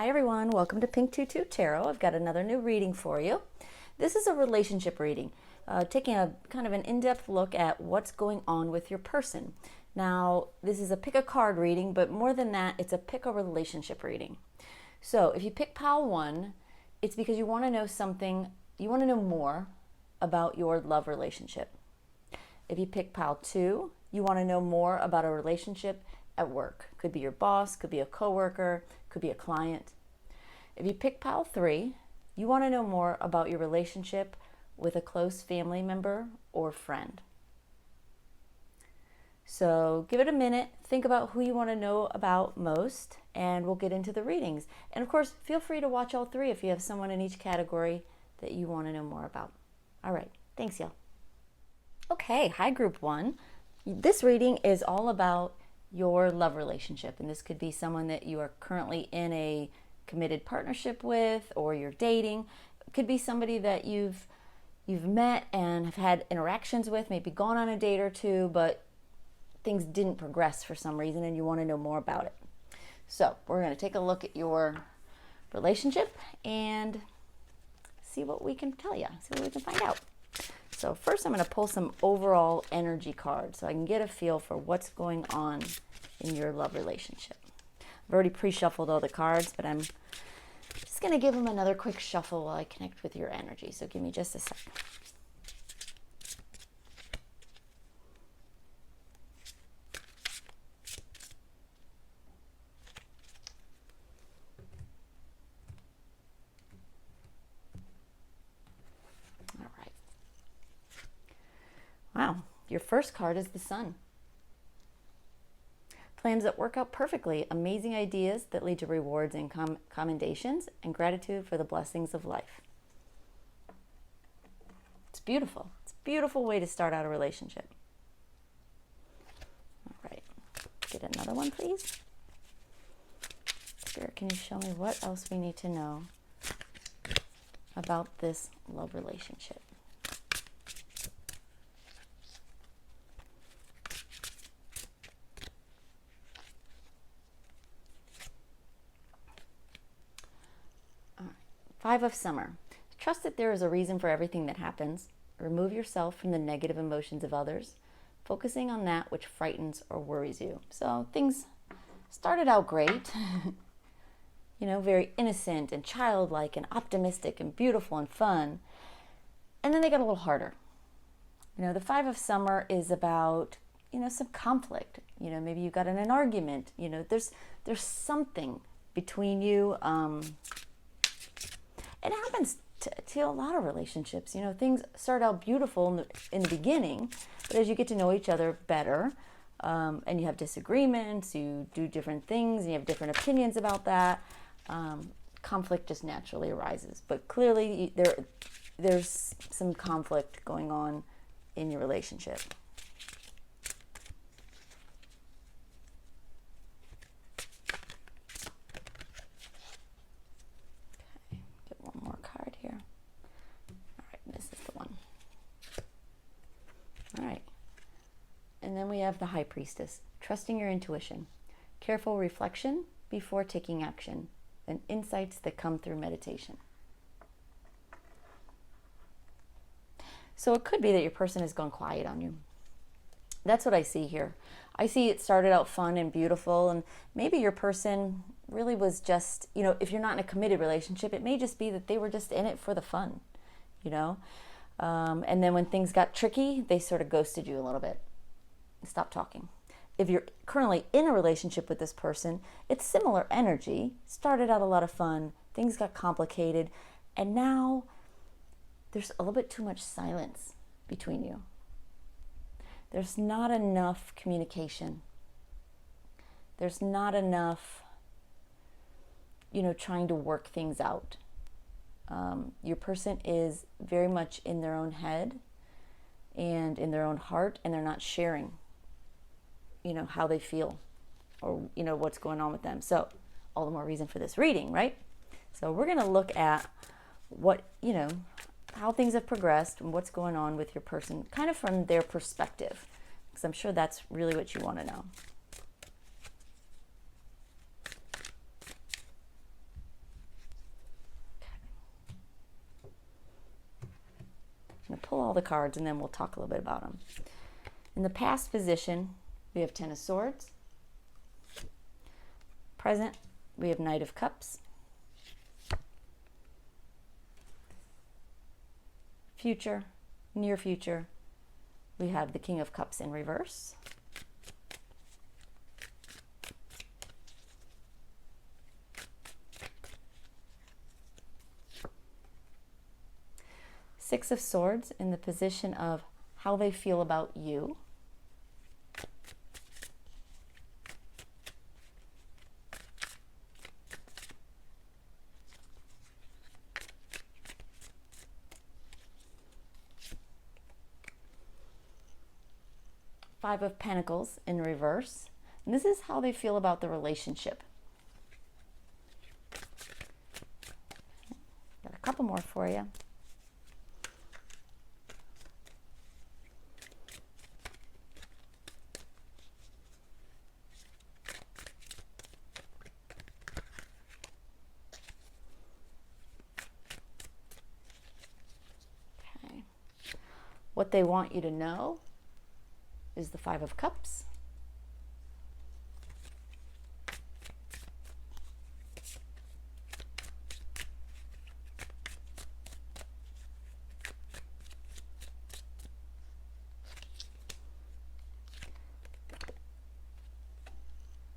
Hi everyone, welcome to Pink Tutu Tarot. I've got another new reading for you. This is a relationship reading, taking a kind of an in-depth look at what's going on with your person. Now, this is a pick a card reading, but more than that, it's a pick a relationship reading. So if you pick pile 1, it's because you want to know something, you want to know more about your love relationship. If you pick pile 2, you want to know more about a relationship at work. Could be your boss, could be a coworker, could be a client. If you pick pile 3, you want to know more about your relationship with a close family member or friend. So give it a minute, think about who you want to know about most, and we'll get into the readings. And of course, feel free to watch all 3 if you have someone in each category that you want to know more about. All right, thanks y'all. Okay, hi group 1. This reading is all about your love relationship, and this could be someone that you are currently in a committed partnership with, or you're dating. It could be somebody that you've met and have had interactions with, maybe gone on a date or 2, but things didn't progress for some reason and you want to know more about it. So we're going to take a look at your relationship and see what we can tell you, see what we can find out. So first I'm going to pull some overall energy cards so I can get a feel for what's going on in your love relationship. I've already pre-shuffled all the cards, but I'm just going to give them another quick shuffle while I connect with your energy. So give me just a sec. Wow, your first card is the Sun. Plans that work out perfectly, amazing ideas that lead to rewards and commendations, and gratitude for the blessings of life. It's beautiful. It's a beautiful way to start out a relationship. All right, get another one, please. Spirit, can you show me what else we need to know about this love relationship? Five of Summer. Trust that there is a reason for everything that happens. Remove yourself from the negative emotions of others, focusing on that which frightens or worries you. So things started out great, very innocent and childlike and optimistic and beautiful and fun. And then they got a little harder. The Five of Summer is about, some conflict. Maybe you got in an argument. There's something between you. It happens to a lot of relationships. Things start out beautiful in the beginning, but as you get to know each other better, and you have disagreements, you do different things, and you have different opinions about that, conflict just naturally arises. But clearly, there's some conflict going on in your relationship. And then we have the High Priestess, trusting your intuition, careful reflection before taking action, and insights that come through meditation. So it could be that your person has gone quiet on you. That's what I see here. I see it started out fun and beautiful, and maybe your person really was just, if you're not in a committed relationship, it may just be that they were just in it for the fun, and then when things got tricky, they sort of ghosted you a little bit. Stop talking. If you're currently in a relationship with this person, it's similar energy. Started out a lot of fun, things got complicated, and now there's a little bit too much silence between you. There's not enough communication. There's not enough, trying to work things out. Your person is very much in their own head and in their own heart, and they're not sharing how they feel or what's going on with them. So all the more reason for this reading, right? So we're going to look at what how things have progressed and what's going on with your person, kind of from their perspective, because I'm sure that's really what you want to know. pull all the cards and then we'll talk a little bit about them. In the past position, we have Ten of Swords. Present, we have Knight of Cups. Future, near future, we have the King of Cups in reverse. Six of Swords in the position of how they feel about you. Five of Pentacles in reverse. And this is how they feel about the relationship. Got a couple more for you. Okay. What they want you to know is the Five of Cups.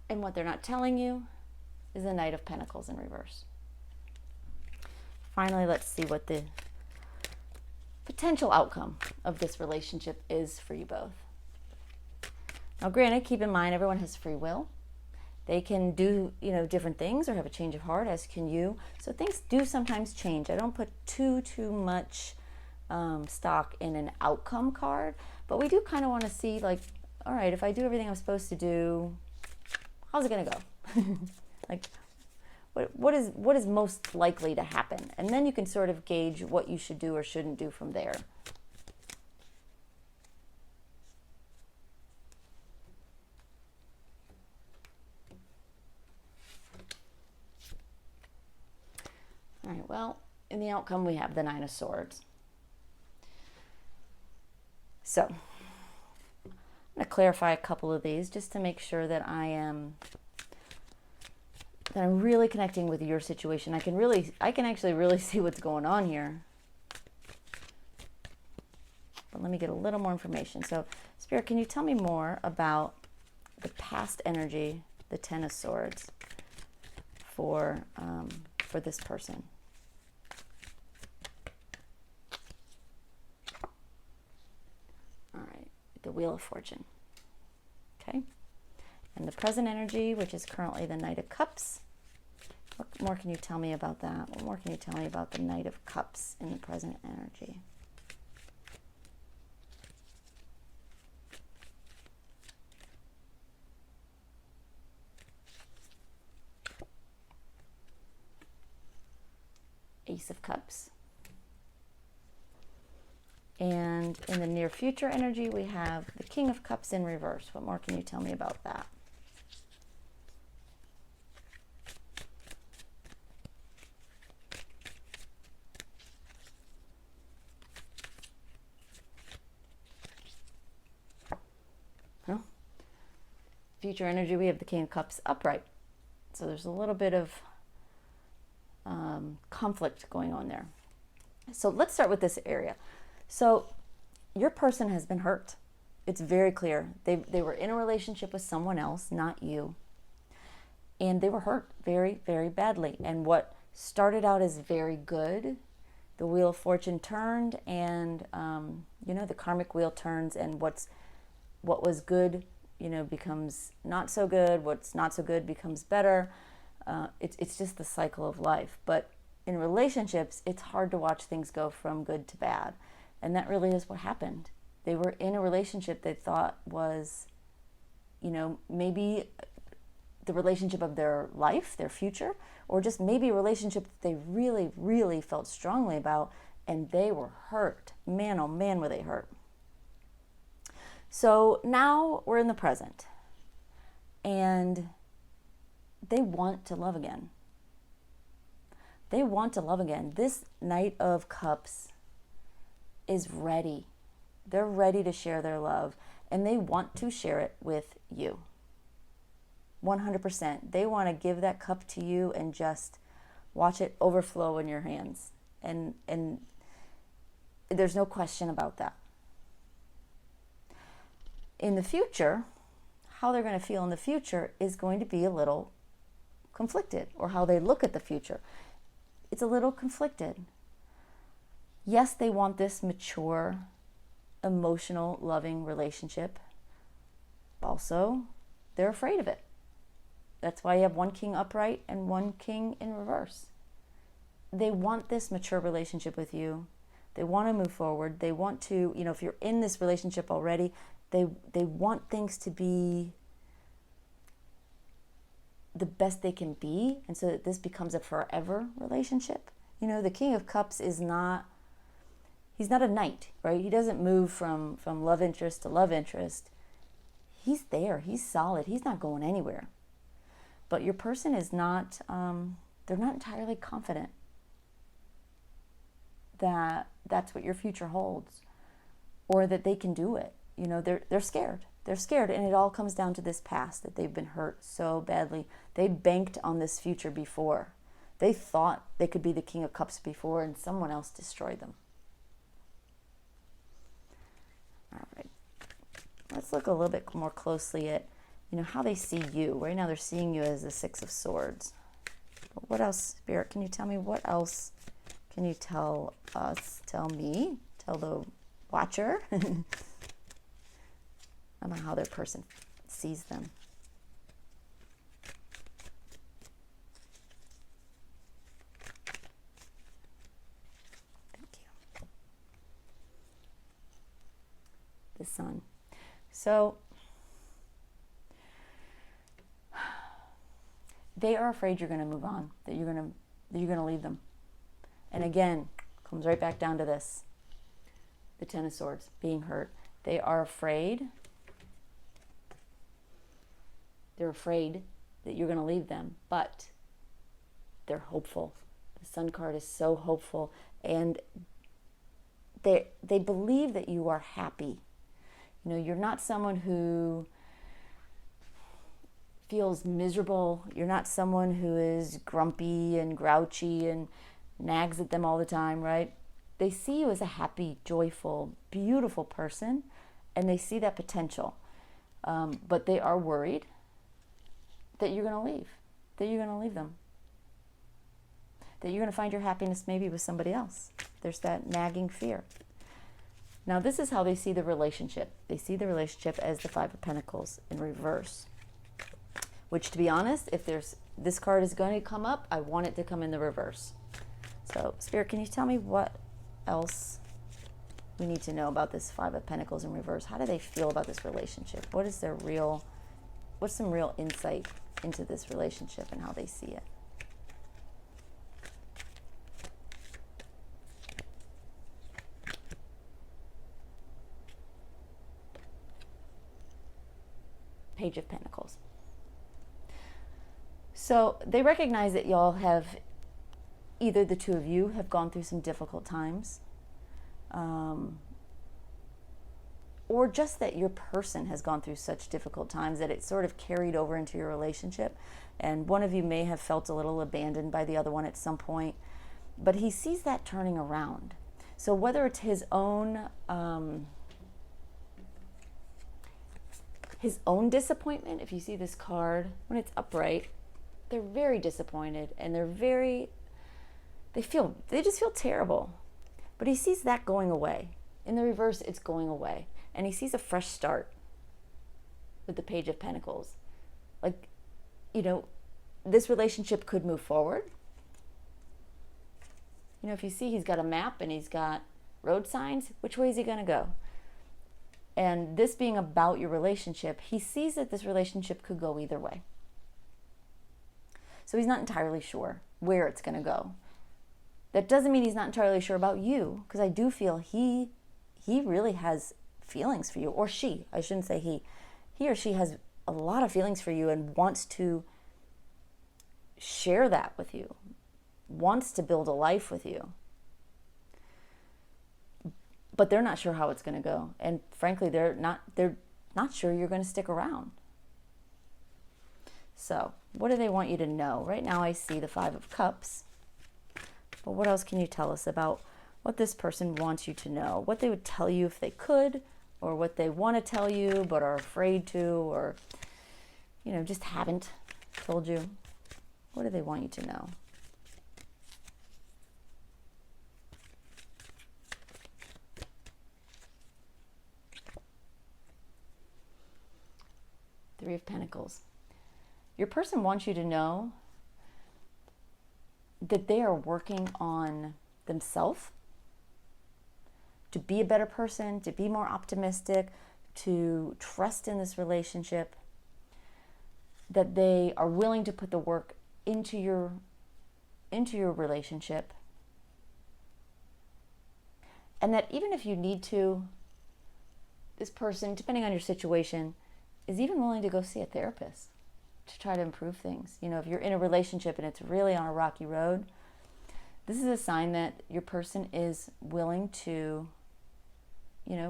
And what they're not telling you is the Knight of Pentacles in reverse. Finally, let's see what the potential outcome of this relationship is for you both. Now, granted, keep in mind, everyone has free will. They can do, different things or have a change of heart, as can you. So things do sometimes change. I don't put too much stock in an outcome card, but we do kind of want to see, like, all right, if I do everything I'm supposed to do, how's it going to go? Like, what is most likely to happen? And then you can sort of gauge what you should do or shouldn't do from there. All right, well, in the outcome, we have the Nine of Swords. So, I'm going to clarify a couple of these just to make sure that I'm really connecting with your situation. I can actually really see what's going on here. But let me get a little more information. So, Spirit, can you tell me more about the past energy, the Ten of Swords, for this person? All right, the Wheel of Fortune. Okay. And the present energy, which is currently the Knight of Cups. What more can you tell me about that? What more can you tell me about the Knight of Cups in the present energy? Ace of Cups. And in the near future energy, we have the King of Cups in reverse. What more can you tell me about that? Well, future energy, we have the King of Cups upright. So there's a little bit of conflict going on there. So let's start with this area. So your person has been hurt. It's very clear. They were in a relationship with someone else, not you. And they were hurt very, very badly. And what started out as very good, the Wheel of Fortune turned, and the karmic wheel turns, and what was good, becomes not so good. What's not so good becomes better. It's just the cycle of life. But in relationships, it's hard to watch things go from good to bad. And that really is what happened. They were in a relationship they thought was, maybe the relationship of their life, their future, or just maybe a relationship that they really, really felt strongly about, and they were hurt. Man, oh man, were they hurt. So now we're in the present, and they want to love again. They want to love again. This Knight of Cups is ready. They're ready to share their love, and they want to share it with you. 100%. They want to give that cup to you and just watch it overflow in your hands. And there's no question about that. In the future, how they're going to feel in the future is going to be a little conflicted, or how they look at the future. It's a little conflicted. Yes, they want this mature, emotional, loving relationship. Also, they're afraid of it. That's why you have one king upright and one king in reverse. They want this mature relationship with you. They want to move forward. They want to, if you're in this relationship already, they want things to be the best they can be, and so that this becomes a forever relationship. The King of Cups he's not a knight, right? He doesn't move from love interest to love interest. He's there. He's solid. He's not going anywhere. But your person is not, they're not entirely confident that that's what your future holds, or that they can do it. They're scared. They're scared, and it all comes down to this past, that they've been hurt so badly. They banked on this future before. They thought they could be the King of Cups before, and someone else destroyed them. All right. Let's look a little bit more closely at, how they see you. Right now they're seeing you as the Six of Swords. But what else, Spirit, can you tell me? What else can you tell us, tell me, tell the watcher about how their person sees them? Thank you. The Sun. So they are afraid you're going to move on, that you're going to leave them. And again, comes right back down to this. The Ten of Swords, being hurt. They are afraid. They're afraid that you're going to leave them, but they're hopeful. The Sun card is so hopeful, and they believe that you are happy. You're not someone who feels miserable. You're not someone who is grumpy and grouchy and nags at them all the time, right? They see you as a happy, joyful, beautiful person, and they see that potential. But they are worried that you're going to leave, that you're going to leave them, that you're going to find your happiness maybe with somebody else. There's that nagging fear. Now, this is how they see the relationship. They see the relationship as the Five of Pentacles in reverse, which, to be honest, if this card is going to come up, I want it to come in the reverse. So, Spirit, can you tell me what else we need to know about this Five of Pentacles in reverse? How do they feel about this relationship? What's some real insight into this relationship and how they see it? Page of Pentacles. So they recognize that y'all have, either the two of you have gone through some difficult times, or just that your person has gone through such difficult times that it sort of carried over into your relationship. And one of you may have felt a little abandoned by the other one at some point, but he sees that turning around. So whether it's his own disappointment, if you see this card, when it's upright, they're very disappointed, and they just feel terrible. But he sees that going away. In the reverse, it's going away. And he sees a fresh start with the Page of Pentacles. Like, this relationship could move forward. If you see he's got a map and he's got road signs, which way is he going to go? And this being about your relationship, he sees that this relationship could go either way. So he's not entirely sure where it's going to go. That doesn't mean he's not entirely sure about you, because I do feel he really has feelings for you, or she, I shouldn't say he or she has a lot of feelings for you and wants to share that with you, wants to build a life with you. but they're not sure how it's going to go. And frankly, they're not sure you're going to stick around. So what do they want you to know? Right now I see the Five of Cups. But what else can you tell us about what this person wants you to know? What they would tell you if they could, or what they want to tell you but are afraid to, or, just haven't told you. What do they want you to know? Three of Pentacles. Your person wants you to know that they are working on themselves to be a better person, to be more optimistic, to trust in this relationship, that they are willing to put the work into your relationship, and that even if you need to, this person, depending on your situation, is even willing to go see a therapist to try to improve things. If you're in a relationship and it's really on a rocky road, this is a sign that your person is willing to,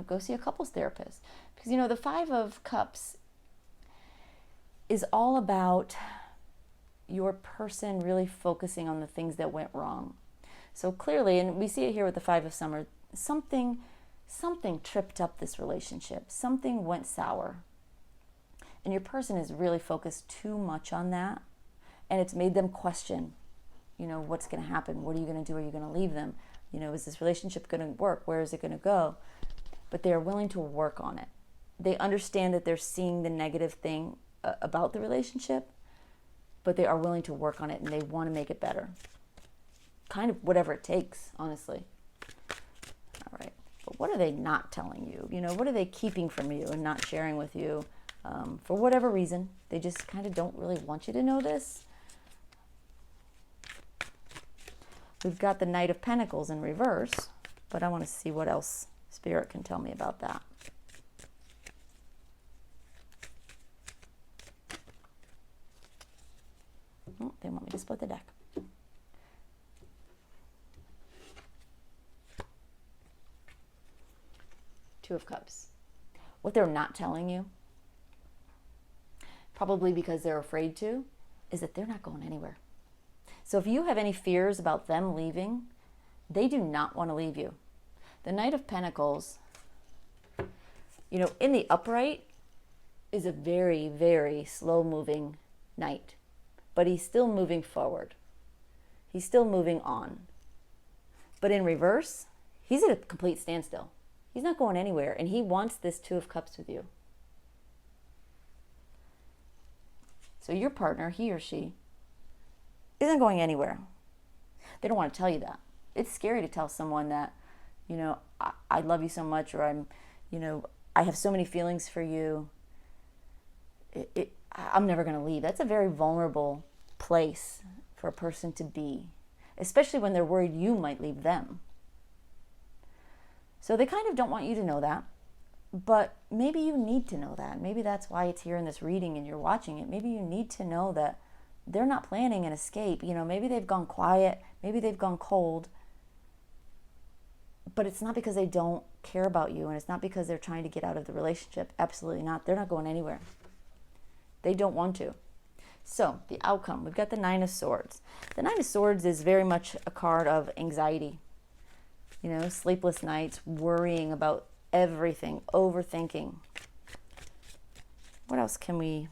go see a couples therapist. Because, the Five of Cups is all about your person really focusing on the things that went wrong. So clearly, and we see it here with the Five of Summer, something tripped up this relationship. Something went sour. And your person is really focused too much on that. And it's made them question, what's going to happen? What are you going to do? Are you going to leave them? Is this relationship going to work? Where is it going to go? But they are willing to work on it. They understand that they're seeing the negative thing about the relationship, but they are willing to work on it and they want to make it better. Kind of whatever it takes, honestly. All right. But what are they not telling you? What are they keeping from you and not sharing with you? For whatever reason, they just kind of don't really want you to know this. We've got the Knight of Pentacles in reverse, but I want to see what else Spirit can tell me about that. Oh, they want me to split the deck. Two of Cups. What they're not telling you, probably because they're afraid to, is that they're not going anywhere. So if you have any fears about them leaving, they do not want to leave you. The Knight of Pentacles, in the upright, is a very, very slow-moving knight. But he's still moving forward. He's still moving on. But in reverse, he's at a complete standstill. He's not going anywhere, and he wants this Two of Cups with you. So your partner, he or she, isn't going anywhere. They don't want to tell you that. It's scary to tell someone that, I love you so much, or I have so many feelings for you. I'm never going to leave. That's a very vulnerable place for a person to be, especially when they're worried you might leave them. So they kind of don't want you to know that, but maybe you need to know that. Maybe that's why it's here in this reading and you're watching it. Maybe you need to know that they're not planning an escape. Maybe they've gone quiet, maybe they've gone cold, but it's not because they don't care about you, and it's not because they're trying to get out of the relationship. Absolutely not. They're not going anywhere. They don't want to. So the outcome, we've got the Nine of Swords. The Nine of Swords is very much a card of anxiety. Sleepless nights, worrying about everything, overthinking. What else can we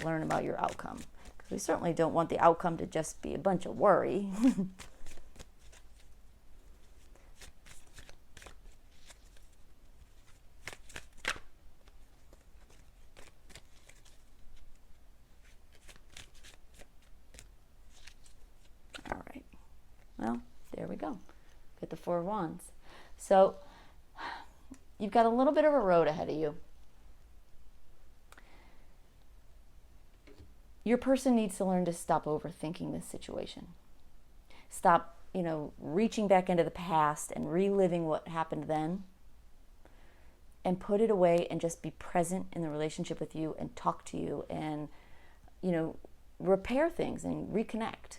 learn about your outcome? Because we certainly don't want the outcome to just be a bunch of worry. All right. Well, there we go. Get the Four of Wands. So you've got a little bit of a road ahead of you. Your person needs to learn to stop overthinking this situation. Stop, reaching back into the past and reliving what happened then, and put it away and just be present in the relationship with you and talk to you and, repair things and reconnect.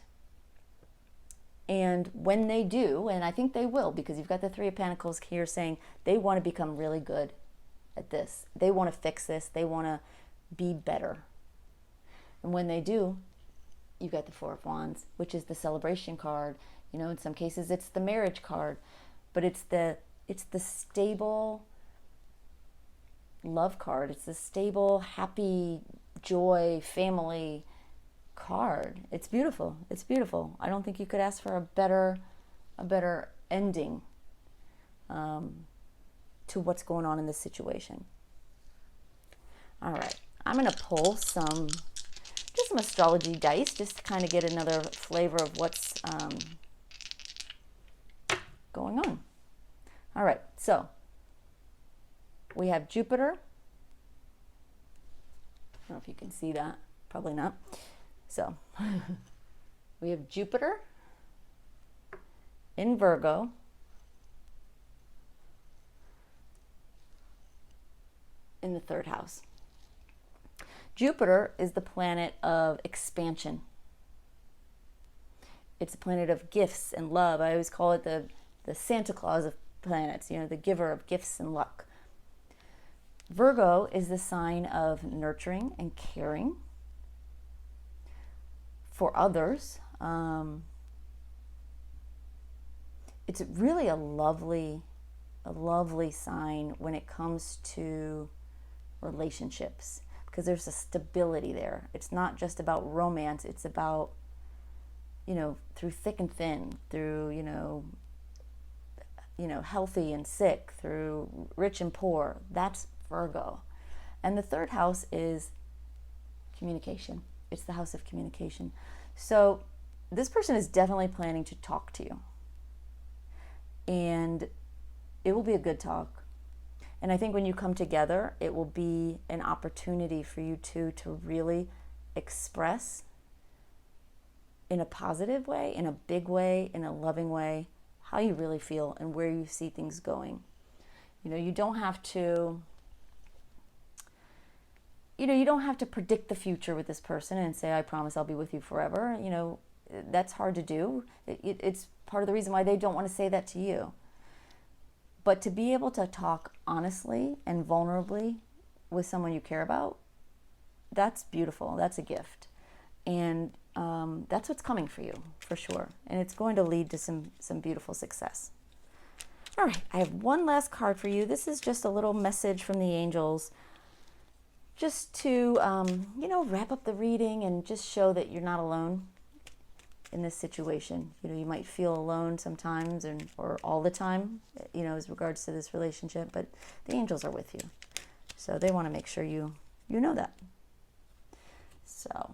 And when they do, and I think they will, because you've got the Three of Pentacles here saying they want to become really good at this. They want to fix this. They want to be better. And when they do, you've got the Four of Wands, which is the celebration card. You know, in some cases it's the marriage card, but it's the stable love card. It's the stable, happy, joy, family card. It's beautiful. It's beautiful. I don't think you could ask for a better ending to what's going on in this situation. All right, I'm going to pull some astrology dice just to kind of get another flavor of what's going on. All right, so we have Jupiter. I don't know if you can see that. Probably not. So we have Jupiter in Virgo, in the third house. Jupiter is the planet of expansion. It's a planet of gifts and love. I always call it the Santa Claus of planets, you know, the giver of gifts and luck. Virgo is the sign of nurturing and caring for others. It's really a lovely sign when it comes to relationships, because there's a stability there. It's not just about romance. It's about, you know, through thick and thin, through, you know, healthy and sick, through rich and poor. That's Virgo. And the third house is communication. It's the house of communication. So this person is definitely planning to talk to you. And it will be a good talk. And I think when you come together, it will be an opportunity for you two to really express in a positive way, in a big way, in a loving way, how you really feel and where you see things going. You know, you don't have to predict the future with this person and say, I promise I'll be with you forever. You know, that's hard to do. It's part of the reason why they don't want to say that to you. But to be able to talk honestly and vulnerably with someone you care about, that's beautiful. That's a gift. And that's what's coming for you, for sure. And it's going to lead to some beautiful success. All right, I have one last card for you. This is just a little message from the angels, just to, wrap up the reading and just show that you're not alone in this situation. You know, you might feel alone sometimes or all the time, you know, as regards to this relationship, but the angels are with you. So they want to make sure you know that. So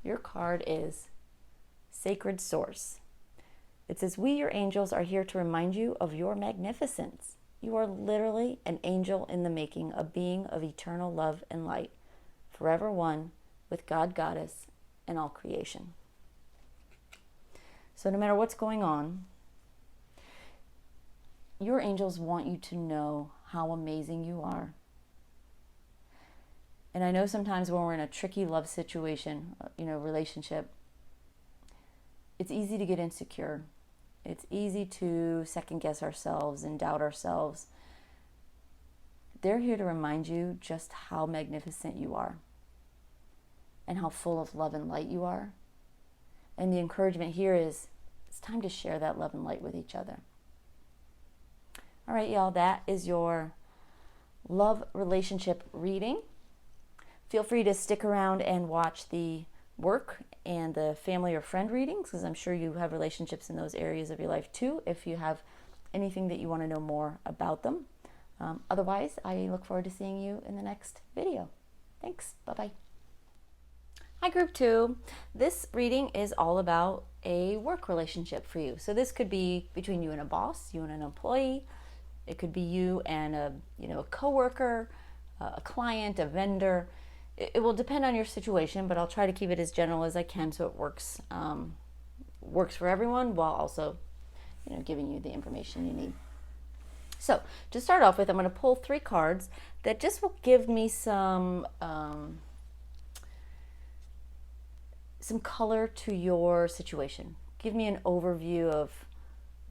your card is Sacred Source. It says, we, your angels, are here to remind you of your magnificence. You are literally an angel in the making, a being of eternal love and light, forever one with God, Goddess, and all creation. So no matter what's going on, your angels want you to know how amazing you are. And I know sometimes when we're in a tricky love situation, relationship, it's easy to get insecure. It's easy to second guess ourselves and doubt ourselves. They're here to remind you just how magnificent you are and how full of love and light you are. And the encouragement here is it's time to share that love and light with each other. All right, y'all, that is your love relationship reading. Feel free to stick around and watch the work and the family or friend readings, because I'm sure you have relationships in those areas of your life too, if you have anything that you want to know more about them. Otherwise, I look forward to seeing you in the next video. Thanks. Bye-bye. Hi, Group 2. This reading is all about a work relationship for you. So this could be between you and a boss, you and an employee. It could be you and a coworker, a client, a vendor. It will depend on your situation, but I'll try to keep it as general as I can so it works for everyone, while also giving you the information you need. So to start off with, I'm going to pull 3 cards that just will give me some some color to your situation. Give me an overview of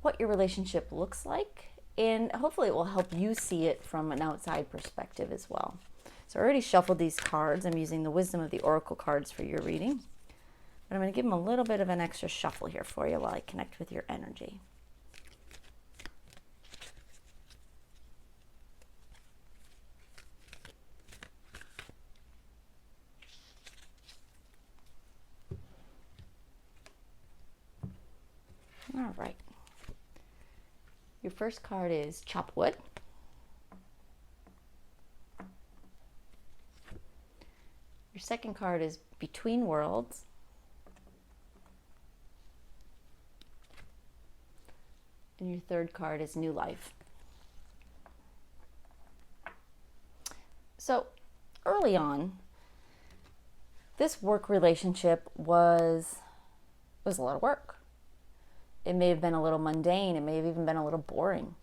what your relationship looks like, and hopefully it will help you see it from an outside perspective as well. So I already shuffled these cards. I'm using the Wisdom of the Oracle cards for your reading. But I'm going to give them a little bit of an extra shuffle here for you while I connect with your energy. All right. Your first card is Chop Wood. Your second card is Between Worlds. And your third card is New Life. So early on, this work relationship was a lot of work. It may have been a little mundane. It may have even been a little boring.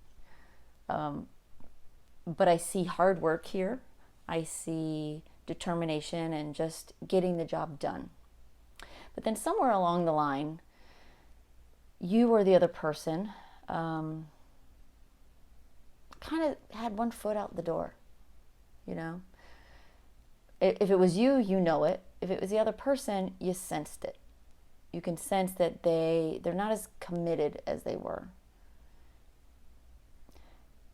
But I see hard work here. I see determination and just getting the job done. But then somewhere along the line, you or the other person kind of had one foot out the door, you know? If it was you, you know it. If it was the other person, you sensed it. You can sense that they're not as committed as they were.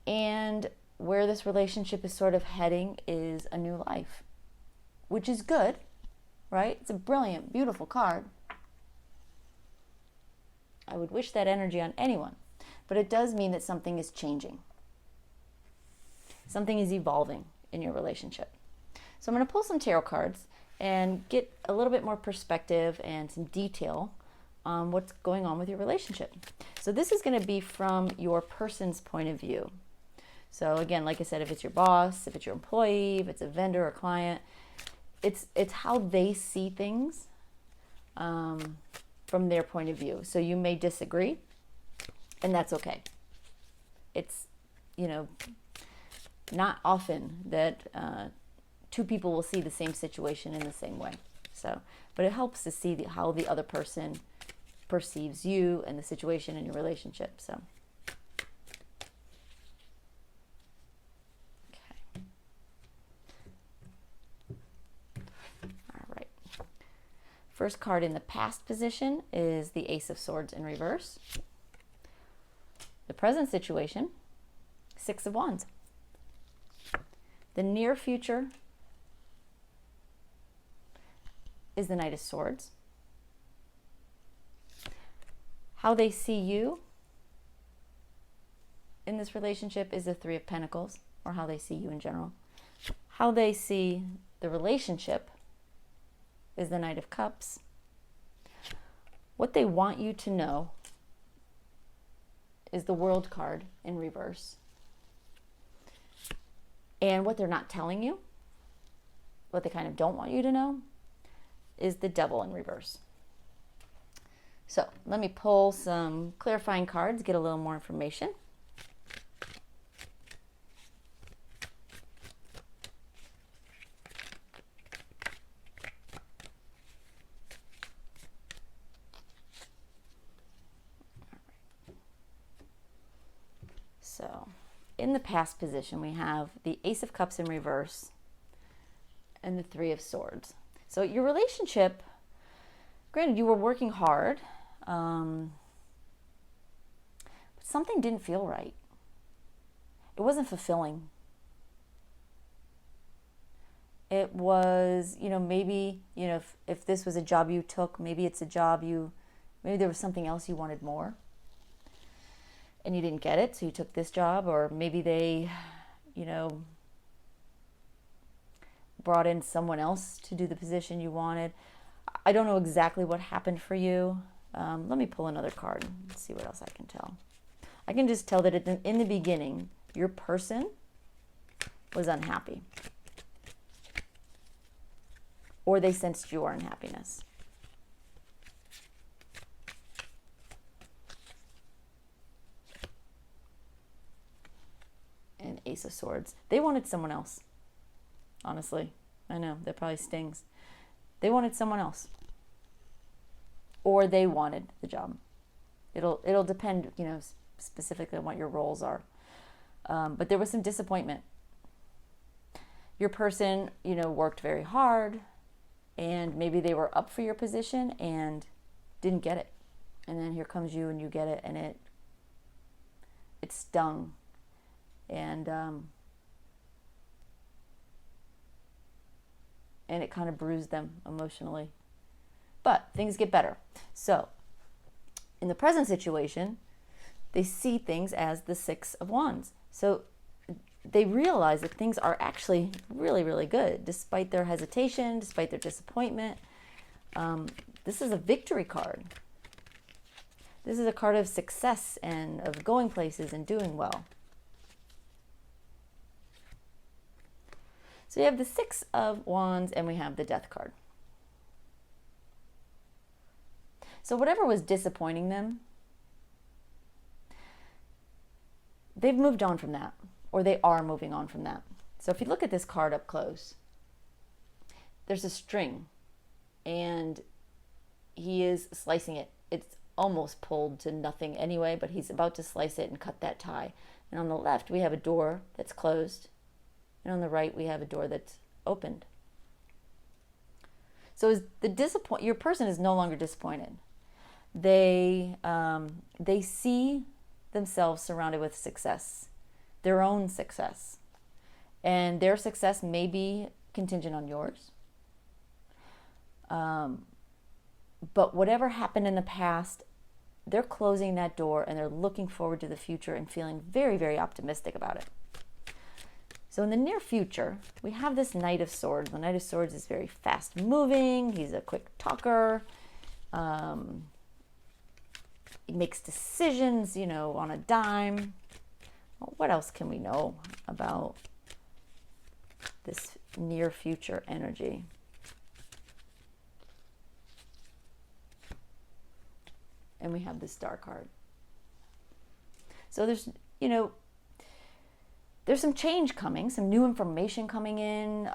And where this relationship is sort of heading is a new life, which is good, right? It's a brilliant, beautiful card. I would wish that energy on anyone, but it does mean that something is changing. Something is evolving in your relationship. So I'm going to pull some tarot cards and get a little bit more perspective and some detail on what's going on with your relationship. So this is going to be from your person's point of view. So again, like I said, if it's your boss, if it's your employee, if it's a vendor or client, it's how they see things from their point of view. So you may disagree, and that's okay. It's, not often that two people will see the same situation in the same way. So, but it helps to see how the other person perceives you and the situation in your relationship. So, okay. All right. First card in the past position is the Ace of Swords in reverse. The present situation, Six of Wands. The near future is the Knight of Swords. How they see you in this relationship is the Three of Pentacles, or how they see you in general. How they see the relationship is the Knight of Cups. What they want you to know is the World card in reverse. And what they're not telling you, what they kind of don't want you to know, is the Devil in reverse. So let me pull some clarifying cards, get a little more information. So in the past position, we have the Ace of Cups in reverse and the Three of Swords. So your relationship, granted, you were working hard, but something didn't feel right. It wasn't fulfilling. It was, maybe, if this was a job you took, maybe it's a job maybe there was something else you wanted more and you didn't get it, so you took this job, or maybe they, brought in someone else to do the position you wanted. I don't know exactly what happened for you. Let me pull another card and see what else I can tell. I can just tell that in the beginning, your person was unhappy, or they sensed your unhappiness. And Ace of Swords. They wanted someone else. Honestly, I know that probably stings. They wanted someone else. or they wanted the job. It'll depend, specifically on what your roles are. But there was some disappointment. Your person, worked very hard, and maybe they were up for your position and didn't get it. And then here comes you and you get it, and it stung. And it kind of bruised them emotionally. But things get better. So in the present situation, they see things as the Six of Wands. So they realize that things are actually really, really good, despite their hesitation, despite their disappointment. This is a victory card. This is a card of success and of going places and doing well. So you have the Six of Wands and we have the Death card. So whatever was disappointing them, they've moved on from that, or they are moving on from that. So if you look at this card up close, there's a string and he is slicing it. It's almost pulled to nothing anyway, but he's about to slice it and cut that tie. And on the left, we have a door that's closed. And on the right, we have a door that's opened. So your person is no longer disappointed. They see themselves surrounded with success, their own success. And their success may be contingent on yours. But whatever happened in the past, they're closing that door and they're looking forward to the future and feeling very, very optimistic about it. So in the near future, we have this Knight of Swords. The Knight of Swords is very fast moving. He's a quick talker. He makes decisions, on a dime. Well, what else can we know about this near future energy? And we have the Star card. So there's some change coming, some new information coming in.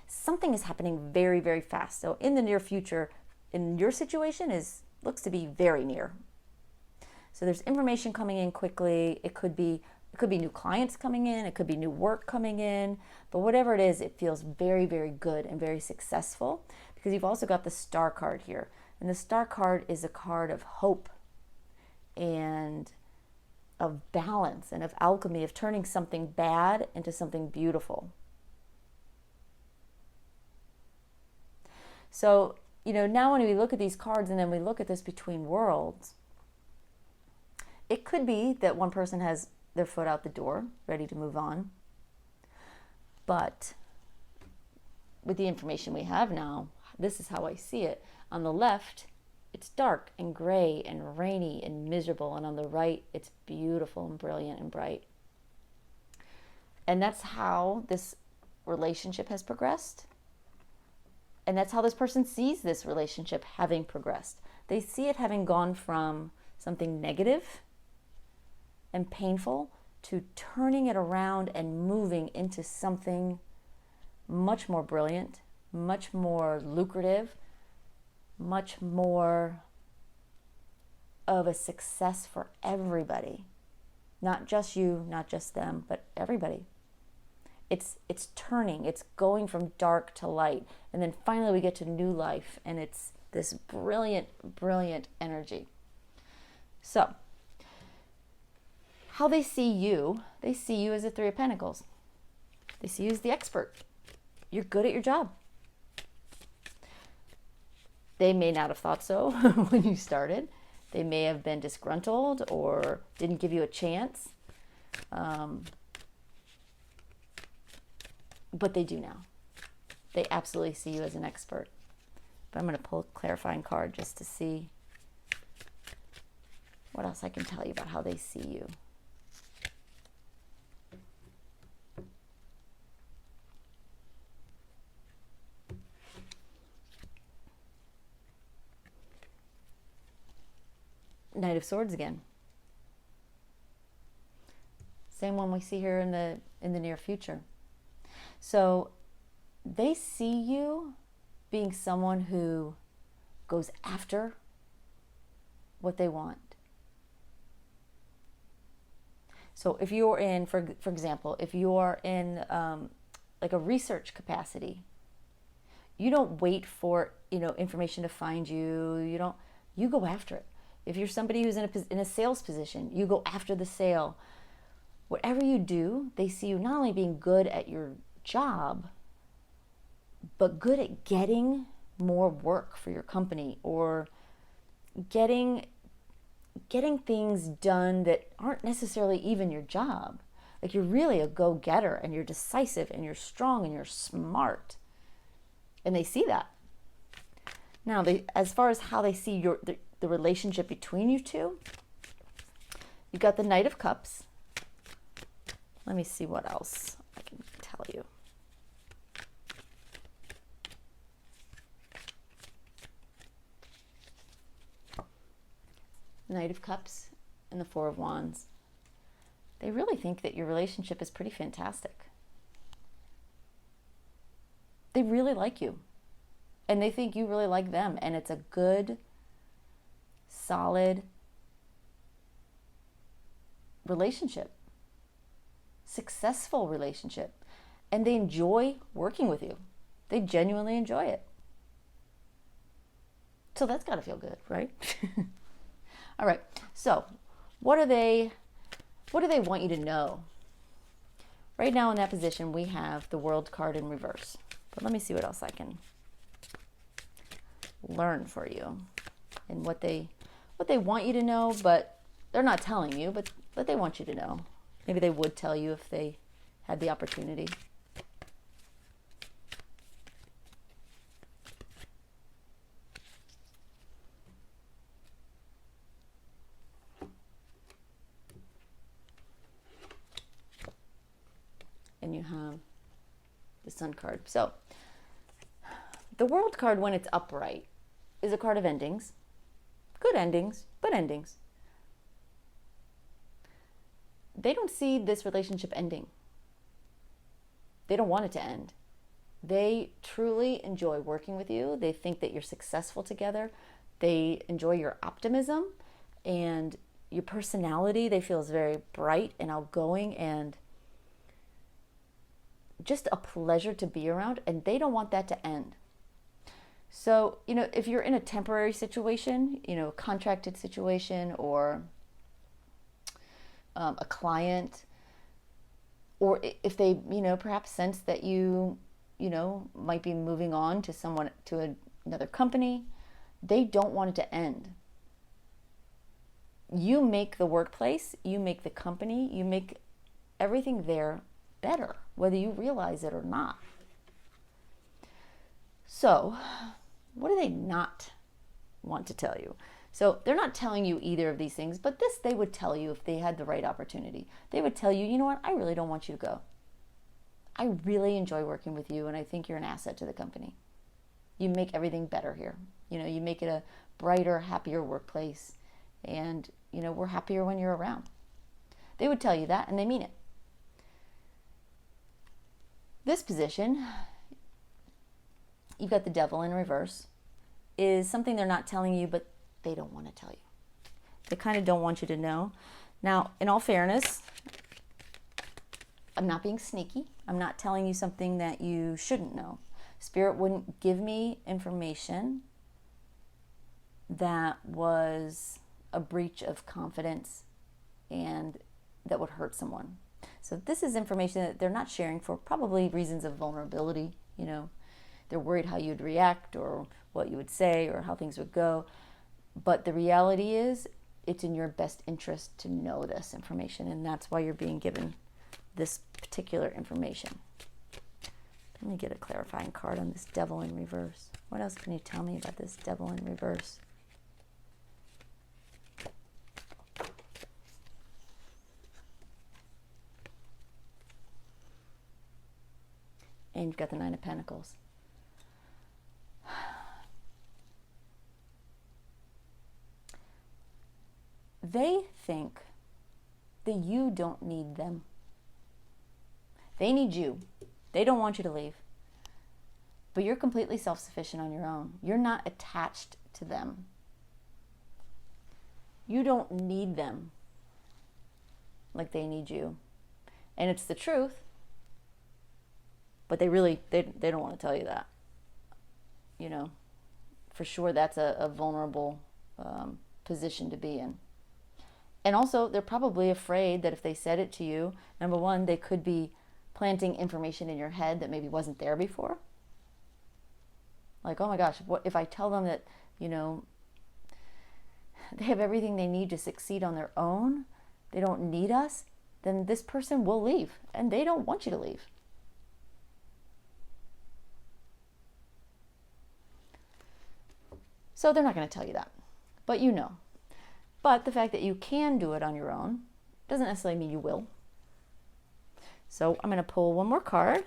Something is happening very, very fast. So in the near future, in your situation, looks to be very near. So there's information coming in quickly. It could be new clients coming in. It could be new work coming in. But whatever it is, it feels very, very good and very successful because you've also got the Star card here. And the Star card is a card of hope and of balance and of alchemy, of turning something bad into something beautiful. So, now when we look at these cards and then we look at this between worlds, it could be that one person has their foot out the door, ready to move on. But with the information we have now, this is how I see it. On the left, it's dark and gray and rainy and miserable. And on the right, it's beautiful and brilliant and bright. And that's how this relationship has progressed. And that's how this person sees this relationship having progressed. They see it having gone from something negative and painful to turning it around and moving into something much more brilliant, much more lucrative, much more of a success for everybody. Not just you, not just them, but everybody. It's turning, it's going from dark to light. And then finally we get to new life, and it's this brilliant, brilliant energy. So, how they see you as a Three of Pentacles. They see you as the expert. You're good at your job. They may not have thought so when you started. They may have been disgruntled or didn't give you a chance. But they do now. They absolutely see you as an expert. But I'm going to pull a clarifying card just to see what else I can tell you about how they see you. Knight of Swords again. Same one we see here in the near future. So they see you being someone who goes after what they want. So if you're in, for example, if you're in like a research capacity, you don't wait for, information to find you. You go after it. If you're somebody who's in a sales position, you go after the sale. Whatever you do, they see you not only being good at your job, but good at getting more work for your company, or getting things done that aren't necessarily even your job. Like, you're really a go-getter, and you're decisive, and you're strong, and you're smart. And they see that. Now, as far as how they see the relationship between you two, you got the Knight of Cups. Let me see what else I can tell you. Knight of Cups and the Four of Wands. They really think that your relationship is pretty fantastic. They really like you. And they think you really like them. And it's a good, solid relationship. Successful relationship. And they enjoy working with you. They genuinely enjoy it. So that's got to feel good, right? All right. So what do they want you to know? Right now in that position, we have the World card in reverse. But let me see what else I can learn for you, and what they want you to know, but they're not telling you, but they want you to know. Maybe they would tell you if they had the opportunity. And you have the Sun card. So the World card, when it's upright, is a card of endings. Good endings, but endings. They don't see this relationship ending. They don't want it to end. They truly enjoy working with you. They think that you're successful together. They enjoy your optimism and your personality. They feel is very bright and outgoing and just a pleasure to be around, and they don't want that to end. So, if you're in a temporary situation, a contracted situation, or a client, or if they, perhaps sense that you might be moving on to another company, they don't want it to end. You make the workplace, you make the company, you make everything there better, whether you realize it or not. So, what do they not want to tell you? So they're not telling you either of these things, but this they would tell you if they had the right opportunity. They would tell you, you know what, I really don't want you to go. I really enjoy working with you, and I think you're an asset to the company. You make everything better here. You make it a brighter, happier workplace, and, we're happier when you're around. They would tell you that, and they mean it. This position, you've got the Devil in reverse, is something they're not telling you, but they don't want to tell you. They kind of don't want you to know. Now, in all fairness, I'm not being sneaky. I'm not telling you something that you shouldn't know. Spirit wouldn't give me information that was a breach of confidence and that would hurt someone. So this is information that they're not sharing for probably reasons of vulnerability. They're worried how you'd react or what you would say or how things would go. But the reality is, it's in your best interest to know this information, and that's why you're being given this particular information. Let me get a clarifying card on this Devil in reverse. What else can you tell me about this Devil in reverse? And you've got the Nine of Pentacles. They think that you don't need them. They need you. They don't want you to leave. But you're completely self-sufficient on your own. You're not attached to them. You don't need them like they need you. And it's the truth. But they don't want to tell you that. You know, for sure that's a vulnerable position to be in. And also, they're probably afraid that if they said it to you, number one, they could be planting information in your head that maybe wasn't there before. Like, oh my gosh, what if I tell them that, you know, they have everything they need to succeed on their own, they don't need us, then this person will leave, and they don't want you to leave. So they're not going to tell you that, but you know. But the fact that you can do it on your own doesn't necessarily mean you will. So I'm going to pull one more card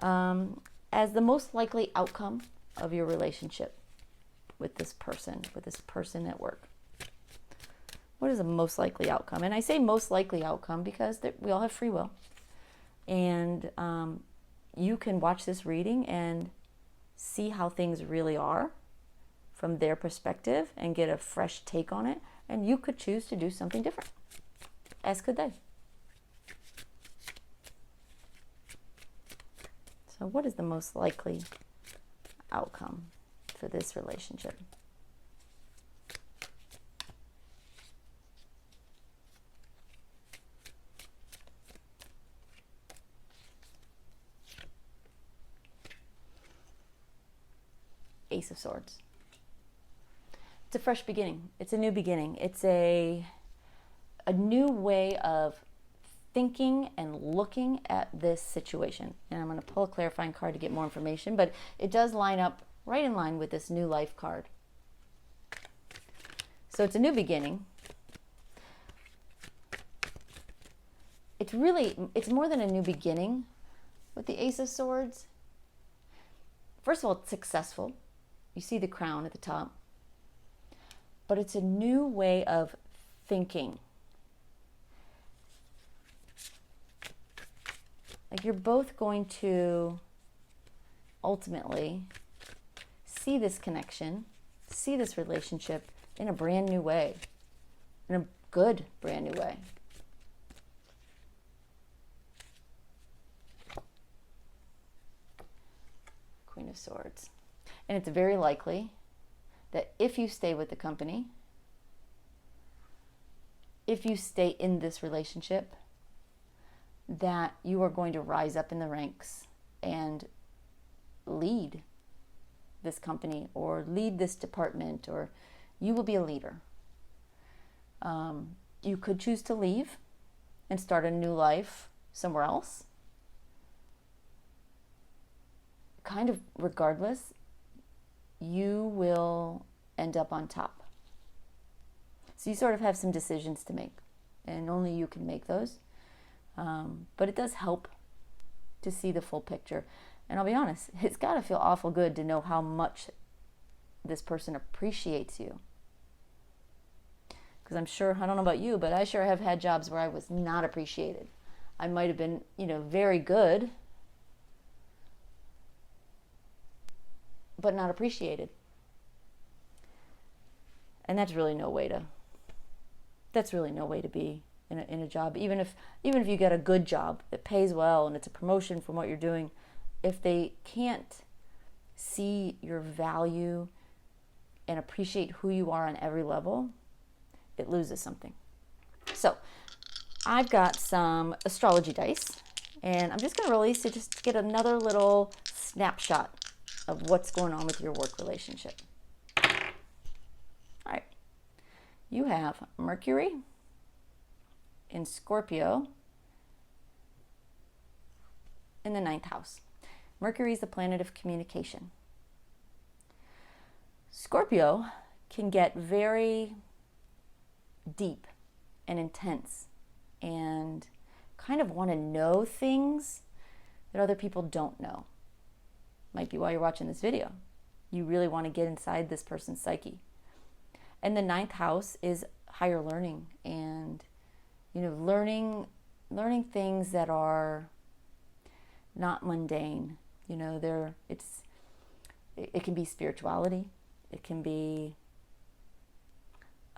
as the most likely outcome of your relationship with this person at work. What is the most likely outcome? And I say most likely outcome because we all have free will. And you can watch this reading and see how things really are from their perspective and get a fresh take on it, and you could choose to do something different, as could they. So what is the most likely outcome for this relationship? Ace of Swords. It's a fresh beginning. It's a new beginning. It's a new way of thinking and looking at this situation. And I'm going to pull a clarifying card to get more information, but it does line up right in line with this new life card. So it's a new beginning. It's more than a new beginning with the Ace of Swords. First of all, it's successful. You see the crown at the top. But it's a new way of thinking. Like you're both going to ultimately see this connection, see this relationship in a brand new way, in a good brand new way. Queen of Swords. And it's very likely that if you stay with the company, if you stay in this relationship, that you are going to rise up in the ranks and lead this company or lead this department, or you will be a leader. You could choose to leave and start a new life somewhere else. Kind of regardless, you will end up on top. So you sort of have some decisions to make, and only you can make those. But it does help to see the full picture. And I'll be honest, it's got to feel awful good to know how much this person appreciates you. Because I'm sure, I don't know about you, but I sure have had jobs where I was not appreciated. I might have been, very good, but not appreciated. And that's really no way to be in a job. Even if you get a good job that pays well and it's a promotion from what you're doing, if they can't see your value and appreciate who you are on every level, it loses something. So I've got some astrology dice, and I'm just going to release it just to get another little snapshot of what's going on with your work relationship. All right. You have Mercury in Scorpio in the 9th house. Mercury is the planet of communication. Scorpio can get very deep and intense and kind of want to know things that other people don't know. Might be why you're watching this video. You really want to get inside this person's psyche. And the 9th house is higher learning and, learning things that are not mundane. You know, it can be spirituality. It can be,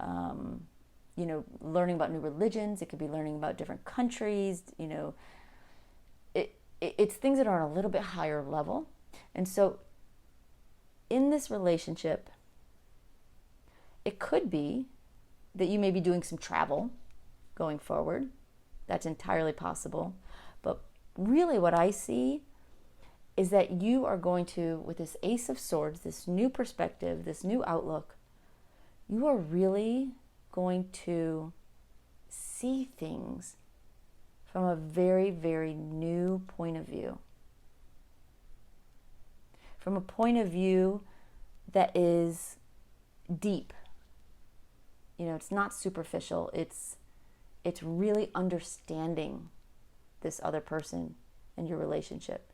you know, learning about new religions. It could be learning about different countries. You know, it's things that are on a little bit higher level. And so in this relationship, it could be that you may be doing some travel going forward. That's entirely possible. But really what I see is that you are going to, with this Ace of Swords, this new perspective, this new outlook, you are really going to see things from a very, very new point of view. From a point of view that is deep. You know, it's not superficial. It's really understanding this other person and your relationship.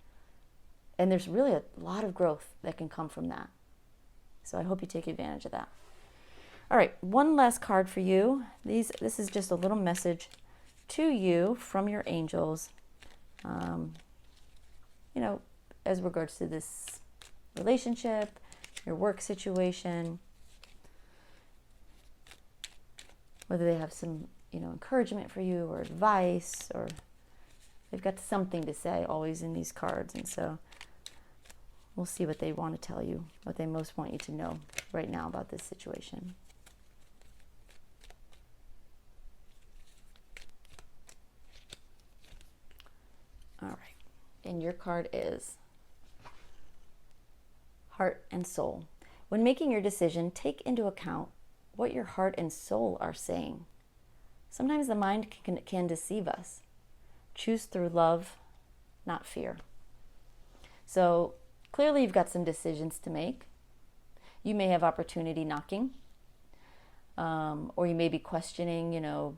And there's really a lot of growth that can come from that. So I hope you take advantage of that. All right, one last card for you. This is just a little message to you from your angels, you know, as regards to this relationship, your work situation, whether they have some, you know, encouragement for you or advice, or they've got something to say always in these cards. And so we'll see what they want to tell you, what they most want you to know right now about this situation. All right. And your card is Heart and Soul. When making your decision, take into account what your heart and soul are saying. Sometimes the mind can deceive us. Choose through love, not fear. So clearly you've got some decisions to make. You may have opportunity knocking, or you may be questioning, you know,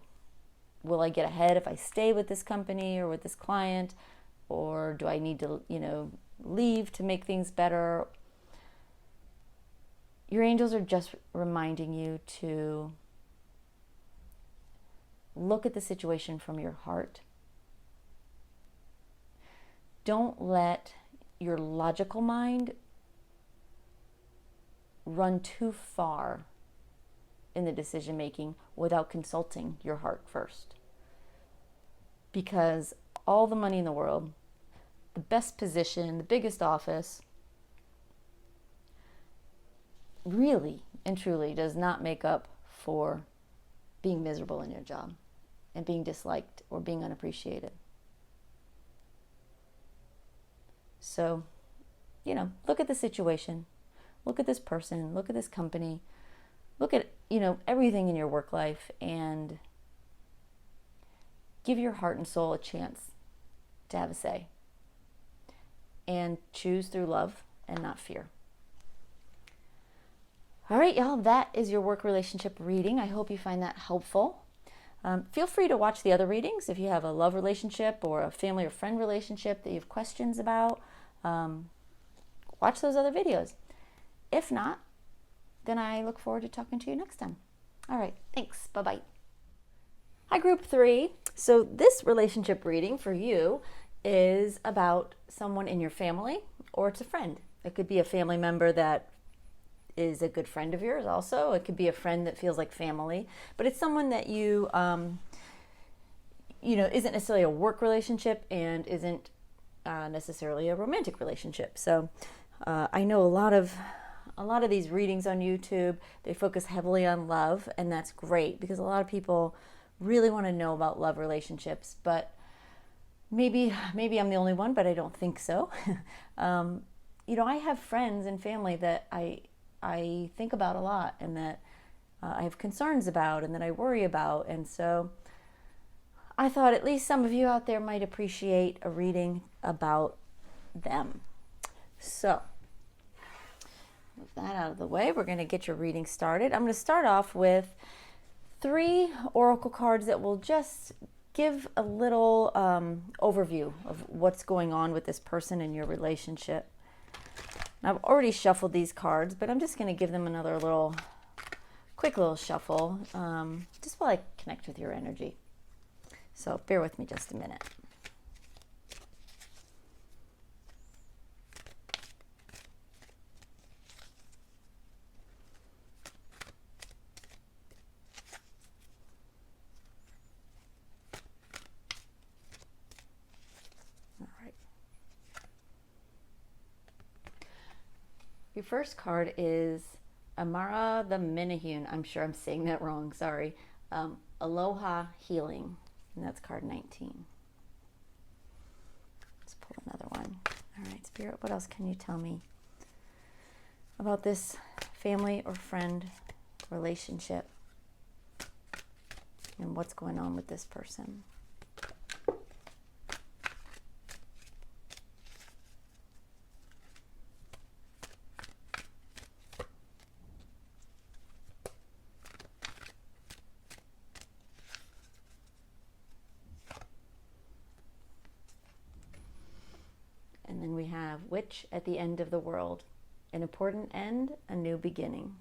will I get ahead if I stay with this company or with this client, or do I need to, you know, leave to make things better? Your angels are just reminding you to look at the situation from your heart. Don't let your logical mind run too far in the decision making without consulting your heart first. Because all the money in the world, the best position, the biggest office, really and truly does not make up for being miserable in your job and being disliked or being unappreciated. So, you know, look at the situation, look at this person, look at this company, look at, you know, everything in your work life, and give your heart and soul a chance to have a say. And choose through love and not fear. All right, y'all, that is your work relationship reading. I hope you find that helpful. Feel free to watch the other readings if you have a love relationship or a family or friend relationship that you have questions about. Watch those other videos. If not, then I look forward to talking to you next time. All right, thanks. Bye-bye. Hi, Group 3. So this relationship reading for you is about someone in your family, or it's a friend. It could be a family member that is a good friend of yours also. It could be a friend that feels like family, but it's someone that you, you know, isn't necessarily a work relationship and isn't necessarily a romantic relationship. So I know a lot of these readings on YouTube, they focus heavily on love, and that's great because a lot of people really want to know about love relationships, but maybe I'm the only one, but I don't think so. You know, I have friends and family that I think about a lot, and that I have concerns about, and that I worry about. And so I thought at least some of you out there might appreciate a reading about them. So move that out of the way. We're going to get your reading started. I'm going to start off with 3 oracle cards that will just give a little overview of what's going on with this person in your relationship. Now, I've already shuffled these cards, but I'm just going to give them another quick little shuffle, just while I connect with your energy. So bear with me just a minute. Your first card is Amara the Minahune. I'm sure I'm saying that wrong, sorry. Aloha Healing, and that's card 19. Let's pull another one. All right, Spirit, what else can you tell me about this family or friend relationship and what's going on with this person? And then we have Witch at the End of the World. An important end, a new beginning.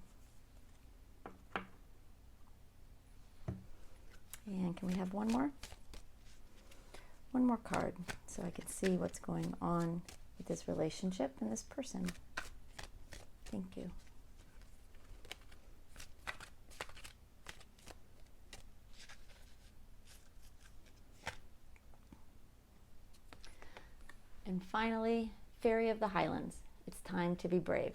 And can we have one more? One more card so I can see what's going on with this relationship and this person. Thank you. And finally, Fairy of the Highlands. It's time to be brave.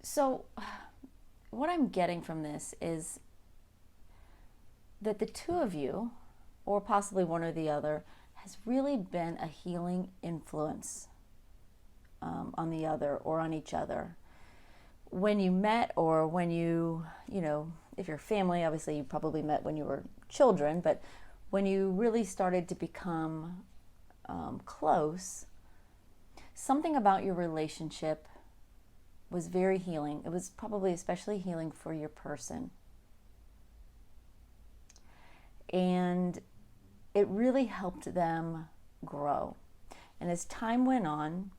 So, what I'm getting from this is that the two of you, or possibly one or the other, has really been a healing influence on the other or on each other. When you met, or when you know, if you're family, obviously you probably met when you were children, but when you really started to become close, something about your relationship was very healing. It was probably especially healing for your person. And it really helped them grow. And as time went on,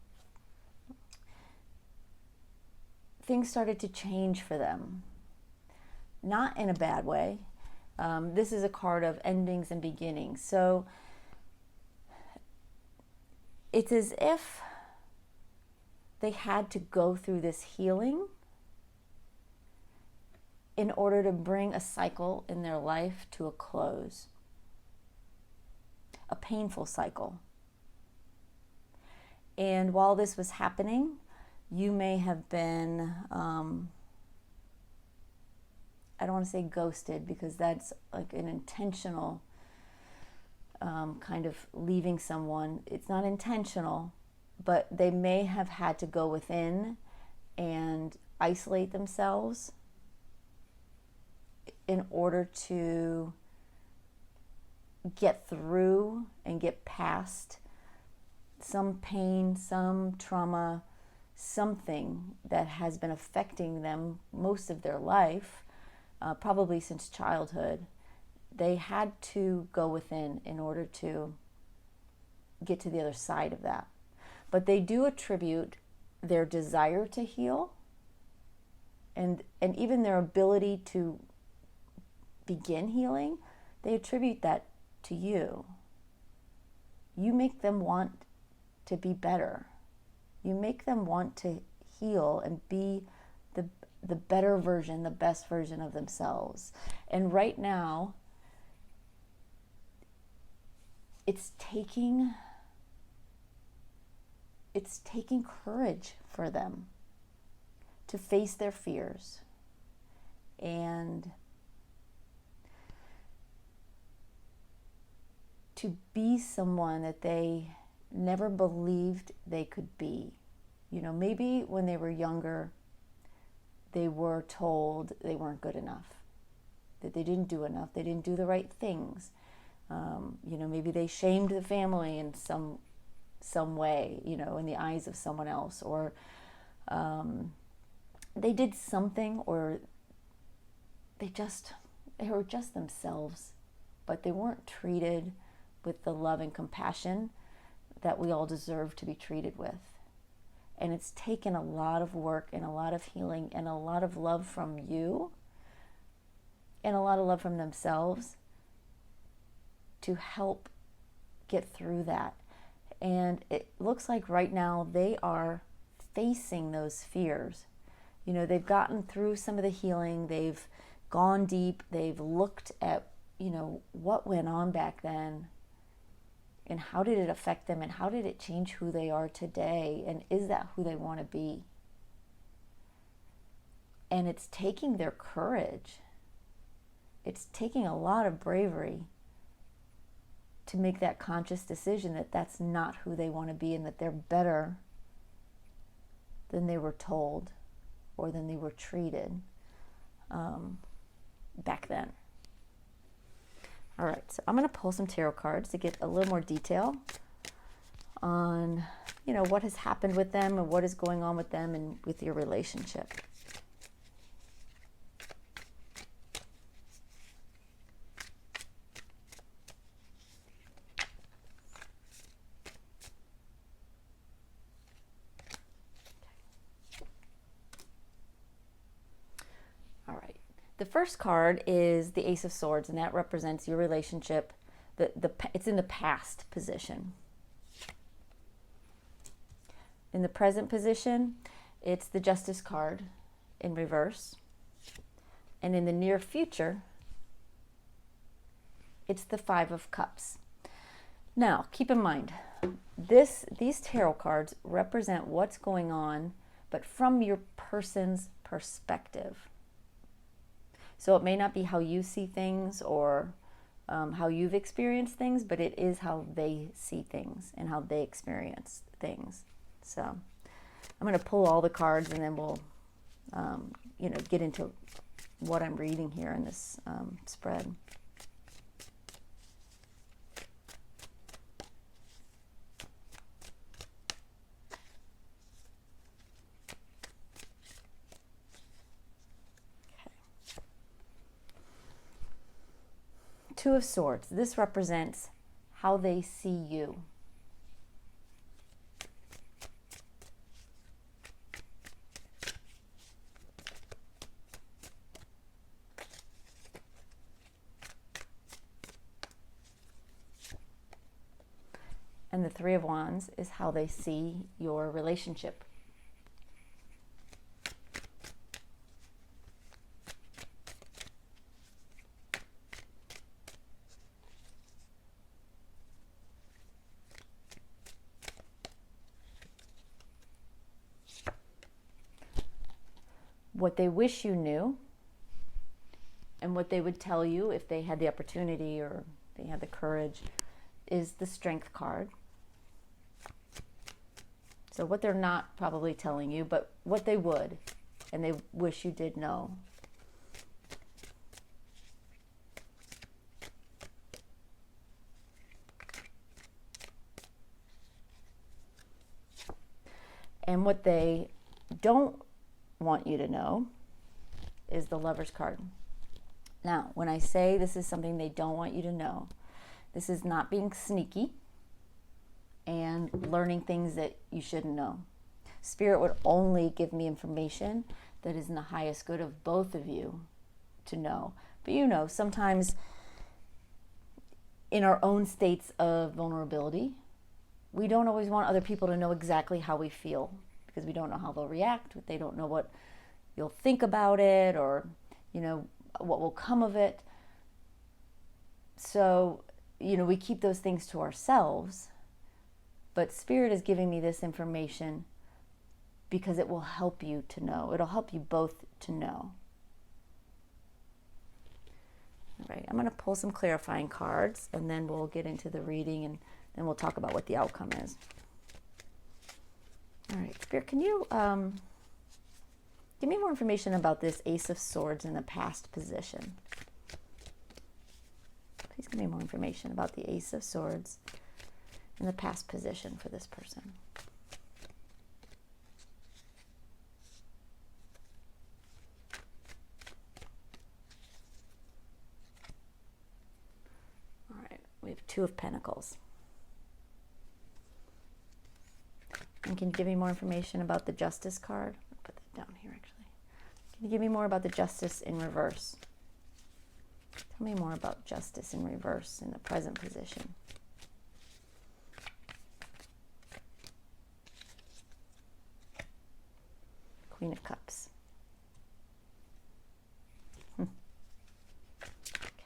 things started to change for them. Not in a bad way. This is a card of endings and beginnings. So it's as if they had to go through this healing in order to bring a cycle in their life to a close. A painful cycle. And while this was happening, you may have been, I don't want to say ghosted, because that's like an intentional kind of leaving someone. It's not intentional, but they may have had to go within and isolate themselves in order to get through and get past some pain, some trauma, something that has been affecting them most of their life, probably since childhood. They had to go within in order to get to the other side of that. But they do attribute their desire to heal and even their ability to begin healing, they attribute that to you. You make them want to be better. You make them want to heal and be the better version, the best version of themselves. And right now, it's taking courage for them to face their fears and to be someone that they never believed they could be. You know, maybe when they were younger, they were told they weren't good enough, that they didn't do enough, they didn't do the right things. You know, maybe they shamed the family in some way, you know, in the eyes of someone else, or they did something, or they were just themselves, but they weren't treated with the love and compassion that we all deserve to be treated with. And it's taken a lot of work and a lot of healing and a lot of love from you and a lot of love from themselves to help get through that. And it looks like right now they are facing those fears. You know, they've gotten through some of the healing. They've gone deep. They've looked at, what went on back then and how did it affect them and how did it change who they are today, and is that who they want to be? And it's taking their courage. It's taking a lot of bravery to make that conscious decision that that's not who they want to be and that they're better than they were told or than they were treated back then. All right, so I'm going to pull some tarot cards to get a little more detail on, what has happened with them and what is going on with them and with your relationship. The first card is the Ace of Swords, and that represents your relationship. It's in the past position. In the present position, it's the Justice card in reverse. And in the near future, it's the Five of Cups. Now, keep in mind, these tarot cards represent what's going on, but from your person's perspective. So it may not be how you see things or how you've experienced things, but it is how they see things and how they experience things. So I'm going to pull all the cards and then we'll, get into what I'm reading here in this spread. Two of Swords. This represents how they see you. And the Three of Wands is how they see your relationship. What they wish you knew and what they would tell you if they had the opportunity or they had the courage is the Strength card. So what they're not probably telling you, but what they would and they wish you did know. And what they don't want you to know is the Lover's card. Now, when I say this is something they don't want you to know, this is not being sneaky and learning things that you shouldn't know. Spirit would only give me information that is in the highest good of both of you to know. But sometimes in our own states of vulnerability, we don't always want other people to know exactly how we feel because we don't know how they'll react. They don't know what you'll think about it or, what will come of it. So, we keep those things to ourselves. But Spirit is giving me this information because it will help you to know. It'll help you both to know. All right, I'm going to pull some clarifying cards and then we'll get into the reading and then we'll talk about what the outcome is. All right, Spirit, can you give me more information about this Ace of Swords in the past position? Please give me more information about the Ace of Swords in the past position for this person. All right, we have Two of Pentacles. And can you give me more information about the Justice card? I'll put that down here actually. Can you give me more about the Justice in reverse? Tell me more about Justice in reverse in the present position. Queen of Cups.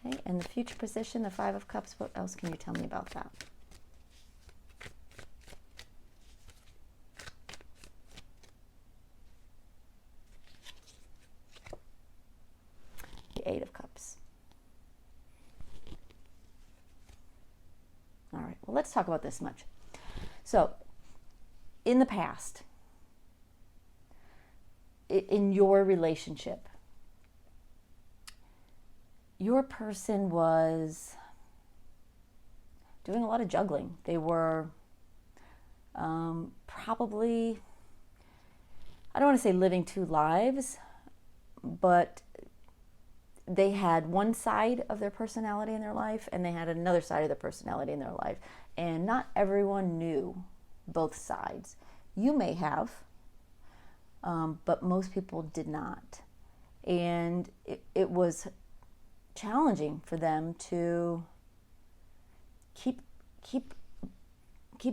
Okay, and the future position, the Five of Cups, what else can you tell me about that? The Eight of Cups. All right, well, let's talk about this much. So, in the past, in your relationship, your person was doing a lot of juggling. They were probably, I don't want to say living two lives, but they had one side of their personality in their life and they had another side of their personality in their life. And not everyone knew both sides. You may have, but most people did not. And it was challenging for them to keep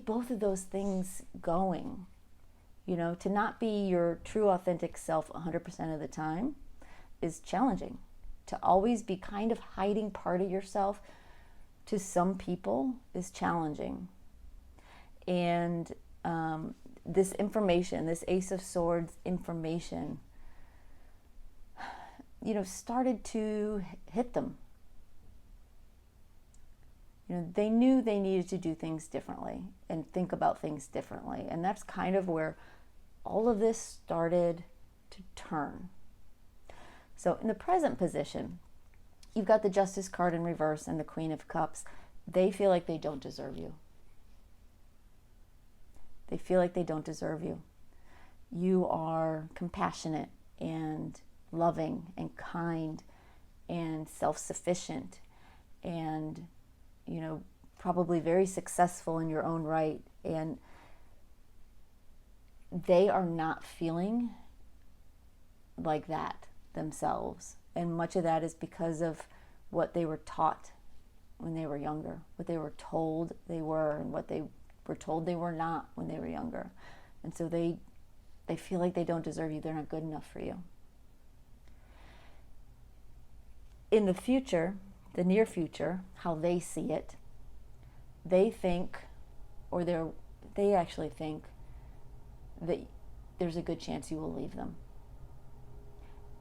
both of those things going. You know, to not be your true authentic self 100% of the time is challenging. To always be kind of hiding part of yourself to some people is challenging. And this information, this Ace of Swords information, you know, started to hit them. You know, they knew they needed to do things differently and think about things differently. And that's kind of where all of this started to turn. So in the present position, you've got the Justice card in reverse and the Queen of Cups. They feel like they don't deserve you. They feel like they don't deserve you. You are compassionate and loving and kind and self-sufficient and, you know, probably very successful in your own right. And they are not feeling like that themselves. And much of that is because of what they were taught when they were younger, what they were told they were and what they were told they were not when they were younger. And so they feel like they don't deserve you. They're not good enough for you. In the future, the near future, how they see it, they think, or they actually think that there's a good chance you will leave them.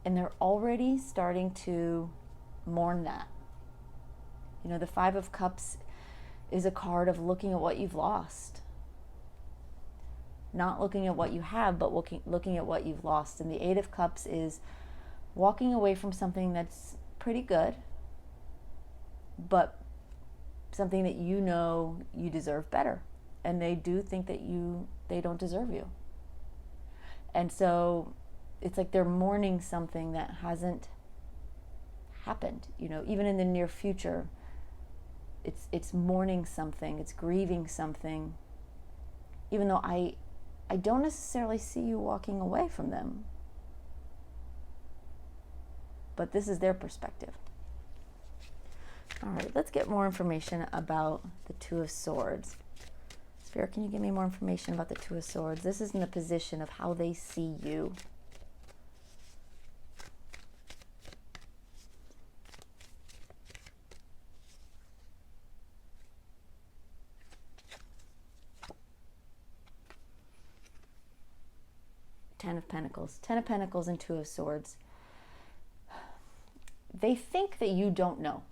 And they're already starting to mourn that. You know, the Five of Cups is a card of looking at what you've lost. Not looking at what you have, but looking at what you've lost. And the Eight of Cups is walking away from something that's pretty good, but something that you know you deserve better. And they do think that they don't deserve you. And so it's like they're mourning something that hasn't happened. You know, even in the near future, it's mourning something, it's grieving something, even though I don't necessarily see you walking away from them. But this is their perspective. All right, let's get more information about the Two of Swords. Spirit, can you give me more information about the Two of Swords? This is in the position of how they see you. Ten of Pentacles. Ten of Pentacles and Two of Swords. They think that you don't know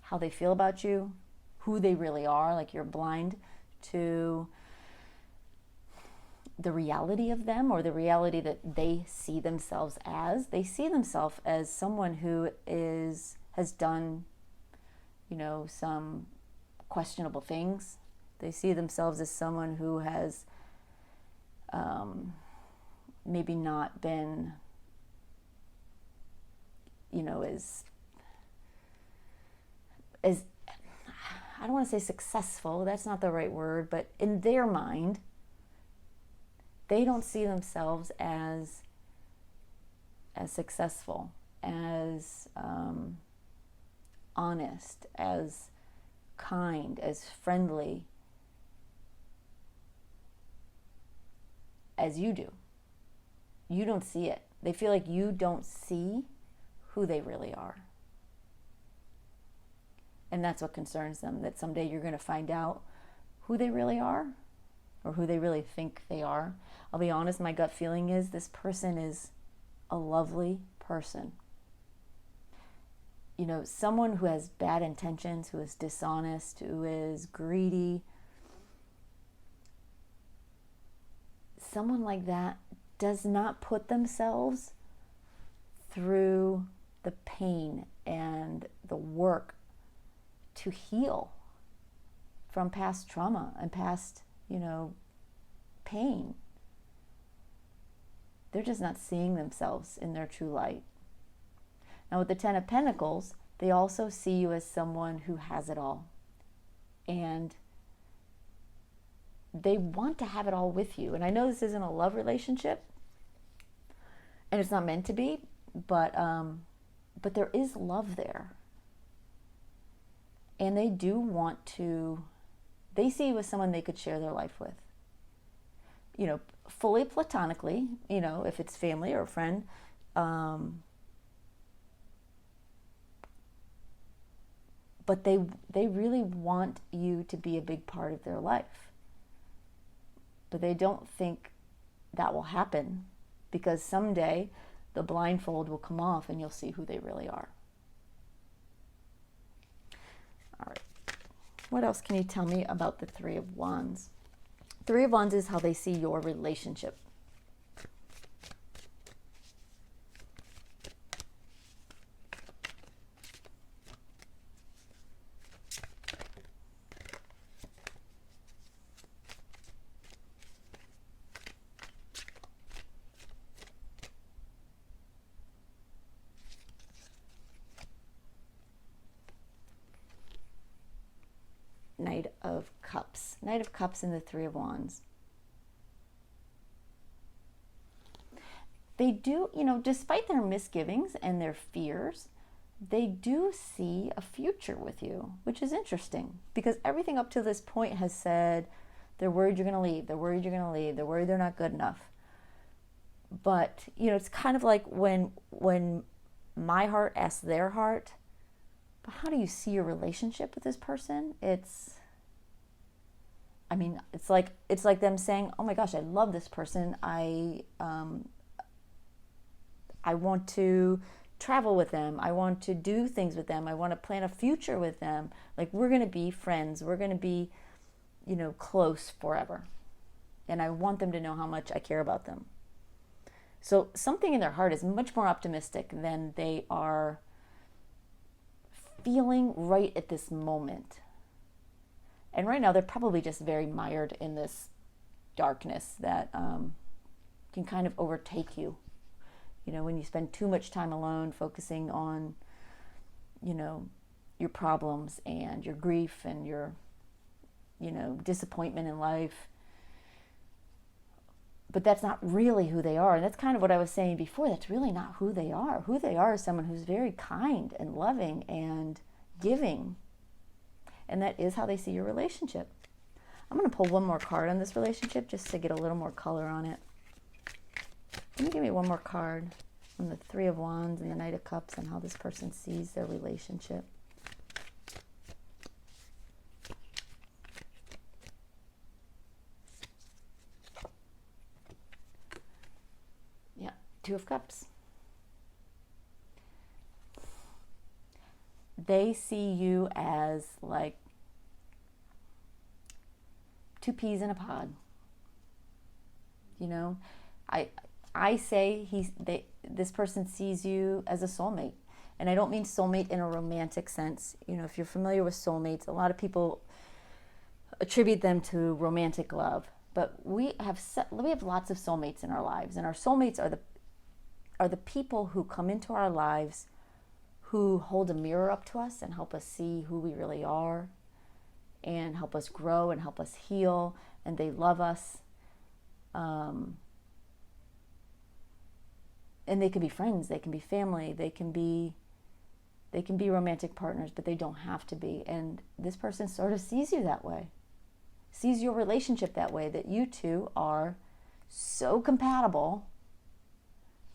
how they feel about you, who they really are, like you're blind to the reality of them or the reality that they see themselves as. They see themselves as someone who has done, you know, some questionable things. They see themselves as someone who has maybe not been, you know, as I don't want to say successful, that's not the right word, but in their mind, they don't see themselves as successful, as honest, as kind, as friendly as you do. You don't see it. They feel like you don't see who they really are. And that's what concerns them, that someday you're going to find out who they really are or who they really think they are. I'll be honest, my gut feeling is this person is a lovely person. You know, someone who has bad intentions, who is dishonest, who is greedy, someone like that does not put themselves through the pain and the work to heal from past trauma and past, pain. They're just not seeing themselves in their true light. Now, with the Ten of Pentacles, they also see you as someone who has it all. And they want to have it all with you. And I know this isn't a love relationship, and it's not meant to be, but there is love there. And they do want to, they see you as someone they could share their life with. Fully platonically, if it's family or a friend. But they really want you to be a big part of their life. But they don't think that will happen, because someday the blindfold will come off and you'll see who they really are. All right. What else can you tell me about the Three of Wands? Three of Wands is how they see your relationship. Knight of Cups. Knight of Cups and the Three of Wands. They do, despite their misgivings and their fears, they do see a future with you, which is interesting, because everything up to this point has said they're worried you're going to leave, they're worried you're going to leave, they're worried they're not good enough. But, it's kind of like when my heart asks their heart, but how do you see your relationship with this person? It's like them saying, oh my gosh, I love this person. I want to travel with them. I want to do things with them. I want to plan a future with them. Like, we're going to be friends. We're going to be, close forever. And I want them to know how much I care about them. So something in their heart is much more optimistic than they are feeling right at this moment. And right now they're probably just very mired in this darkness that can kind of overtake you. When you spend too much time alone focusing on, your problems and your grief and your, disappointment in life. But that's not really who they are. And that's kind of what I was saying before. That's really not who they are. Who they are is someone who's very kind and loving and giving. And that is how they see your relationship. I'm going to pull one more card on this relationship just to get a little more color on it. Can you give me one more card on the Three of Wands and the Knight of Cups and how this person sees their relationship? Yeah, Two of Cups. They see you as like two peas in a pod. I say this person sees you as a soulmate. And I don't mean soulmate in a romantic sense. If you're familiar with soulmates, a lot of people attribute them to romantic love. But we have lots of soulmates in our lives, and our soulmates are the people who come into our lives, who hold a mirror up to us and help us see who we really are, and help us grow and help us heal, and they love us. And they can be friends, they can be family, they can be romantic partners, but they don't have to be. And this person sort of sees you that way, sees your relationship that way, that you two are so compatible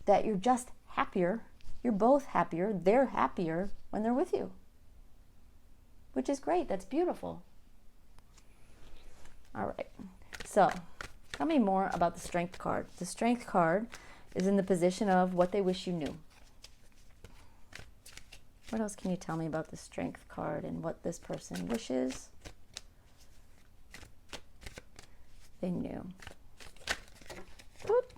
that you're just happier. You're both happier. They're happier when they're with you. which is great. That's beautiful. All right. So tell me more about the Strength card. The Strength card is in the position of what they wish you knew. What else can you tell me about the Strength card and what this person wishes they knew? Boop.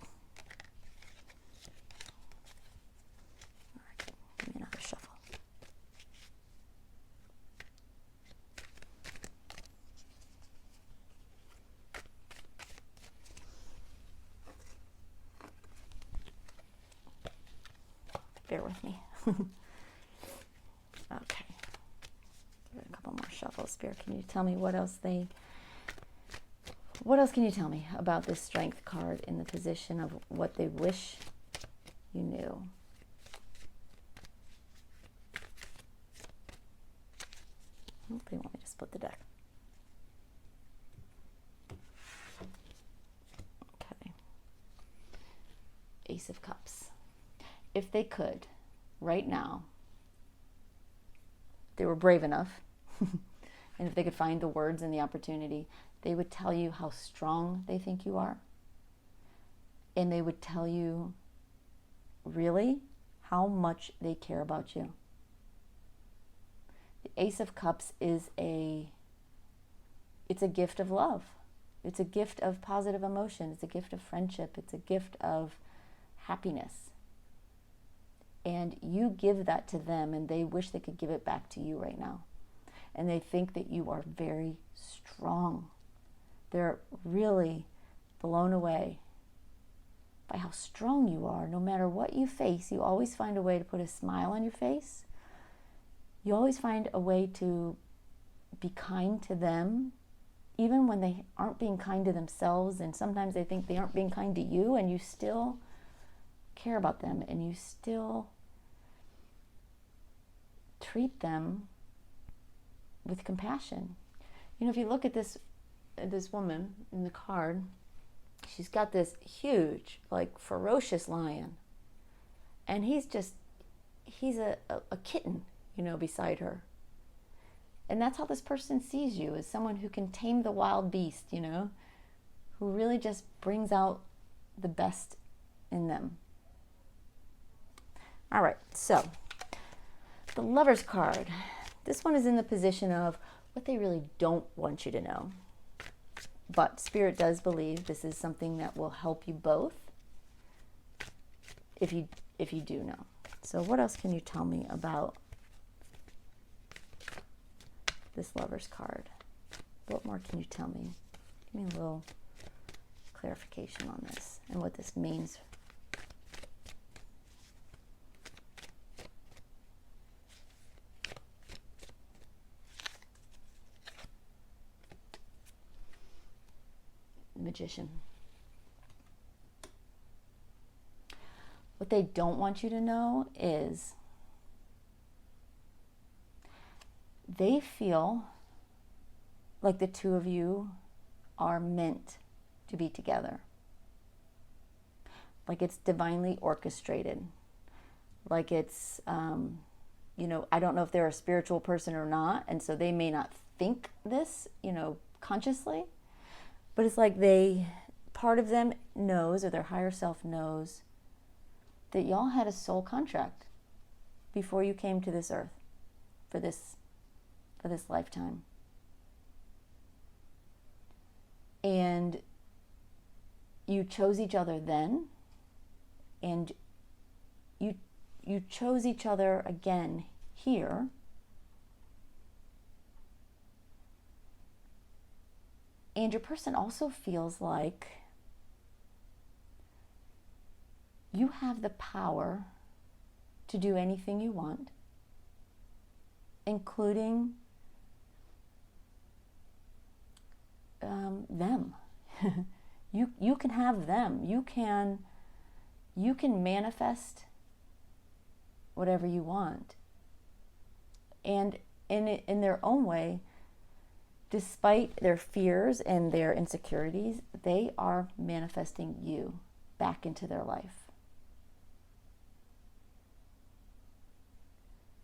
All right, give me another shuffle. Bear with me. Okay. Give it a couple more shuffles. Spirit, can you tell me what else can you tell me about this Strength card in the position of what they wish you knew? Oh, they want me to split the deck. Okay. Ace of Cups. If they could, right now, they were brave enough, and if they could find the words and the opportunity, they would tell you how strong they think you are. And they would tell you really how much they care about you. The Ace of Cups is it's a gift of love. It's a gift of positive emotion. It's a gift of friendship. It's a gift of happiness. And you give that to them, and they wish they could give it back to you right now. And they think that you are very strong. They're really blown away by how strong you are. No matter what you face, you always find a way to put a smile on your face. You always find a way to be kind to them, even when they aren't being kind to themselves. And sometimes they think they aren't being kind to you, and you still care about them, and you still treat them with compassion. You know, if you look at this woman in the card, she's got this huge, like, ferocious lion, and he's a kitten, you know, beside her. And that's how this person sees you, as someone who can tame the wild beast, you know, who really just brings out the best in them. All right, so the Lover's card. This one is in the position of what they really don't want you to know. But Spirit does believe this is something that will help you both if you do know. So what else can you tell me about this Lover's card? What more can you tell me? Give me a little clarification on this and what this means. Magician. What they don't want you to know is they feel like the two of you are meant to be together. Like it's divinely orchestrated. Like it's, you know, I don't know if they're a spiritual person or not, and so they may not think this, you know, consciously. But it's like part of them knows, or their higher self knows, that y'all had a soul contract before you came to this earth for this lifetime. And you chose each other then, and you chose each other again here. And your person also feels like you have the power to do anything you want, including them. You can have them. You can manifest whatever you want. And in their own way, despite their fears and their insecurities, they are manifesting you back into their life.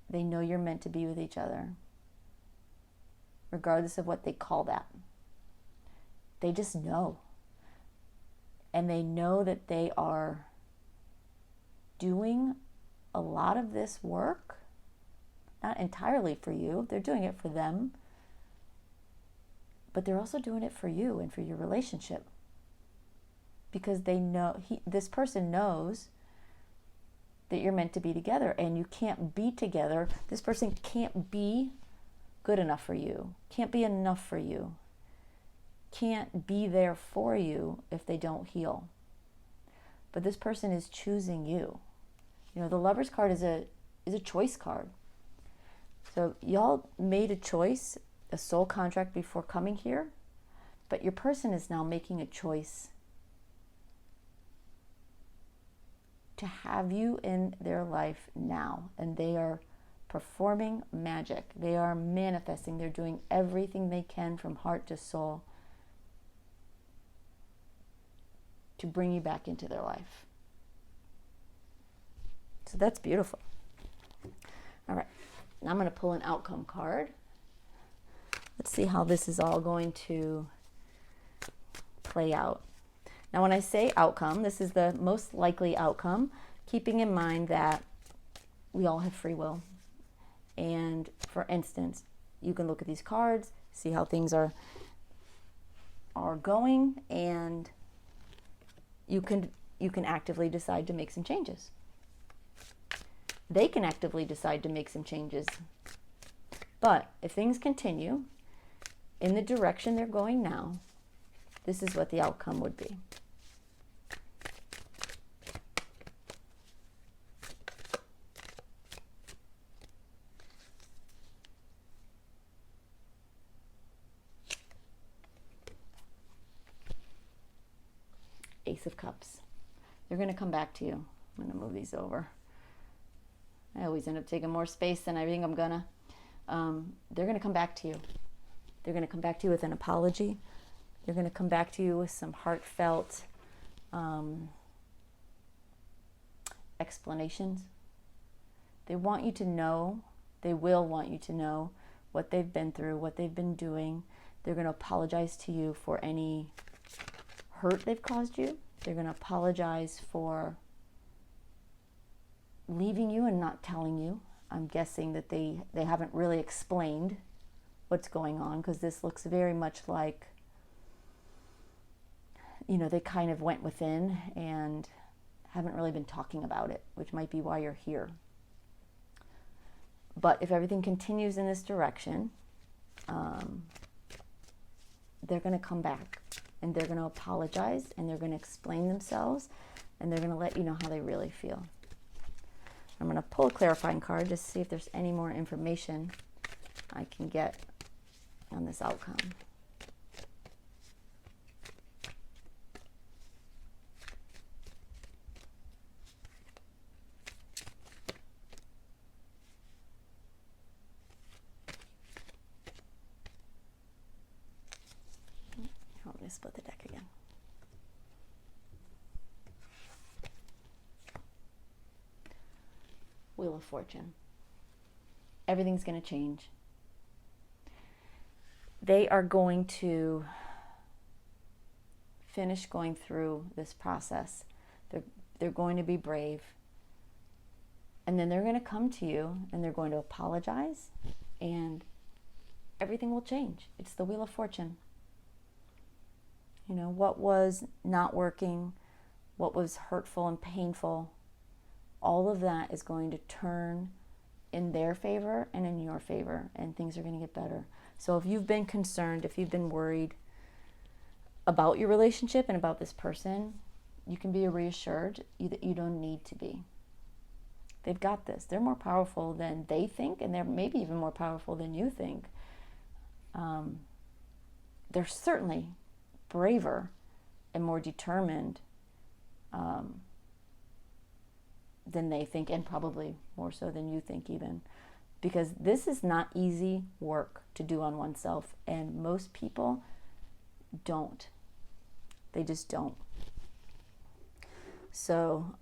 They know you're meant to be with each other. regardless of what they call that. They just know. And they know that they are doing a lot of this work, not entirely for you. They're doing it for them. But they're also doing it for you and for your relationship. Because they know, this person knows that you're meant to be together, and you can't be together. This person can't be good enough for you, can't be enough for you, can't be there for you if they don't heal. But this person is choosing you. You know, the Lover's card is a choice card. So y'all made a choice, a soul contract before coming here, but your person is now making a choice to have you in their life now. And they are performing magic. They are manifesting. They're doing everything they can from heart to soul to bring you back into their life. So that's beautiful. All right, now I'm going to pull an outcome card. Let's see how this is all going to play out. Now, when I say outcome, this is the most likely outcome, keeping in mind that we all have free will. And for instance, you can look at these cards, see how things are going, and you can actively decide to make some changes. They can actively decide to make some changes. But if things continue in the direction they're going now, this is what the outcome would be. Ace of Cups. They're going to come back to you. I'm going to move these over. I always end up taking more space than I think I'm gonna. They're going to come back to you. They're going to come back to you with an apology. They're going to come back to you with some heartfelt explanations. They want you to know, they will want you to know what they've been through, what they've been doing. They're going to apologize to you for any hurt they've caused you. They're going to apologize for leaving you and not telling you. I'm guessing that they haven't really explained what's going on, because this looks very much like, you know, they kind of went within and haven't really been talking about it, which might be why you're here. But if everything continues in this direction, they're going to come back and they're going to apologize and they're going to explain themselves and they're going to let you know how they really feel. I'm going to pull a clarifying card just to see if there's any more information I can get on this outcome. I'm going to split the deck again. Wheel of Fortune. Everything's going to change. They are going to finish going through this process. They're going to be brave. And then they're going to come to you and they're going to apologize and everything will change. It's the Wheel of Fortune. You know, what was not working, what was hurtful and painful, all of that is going to turn in their favor and in your favor, and things are going to get better. So if you've been concerned, if you've been worried about your relationship and about this person, you can be reassured that you don't need to be. They've got this. They're more powerful than they think, and they're maybe even more powerful than you think. They're certainly braver and more determined than they think, and probably more so than you think even, because this is not easy work to do on oneself, and most people don't. They just don't. So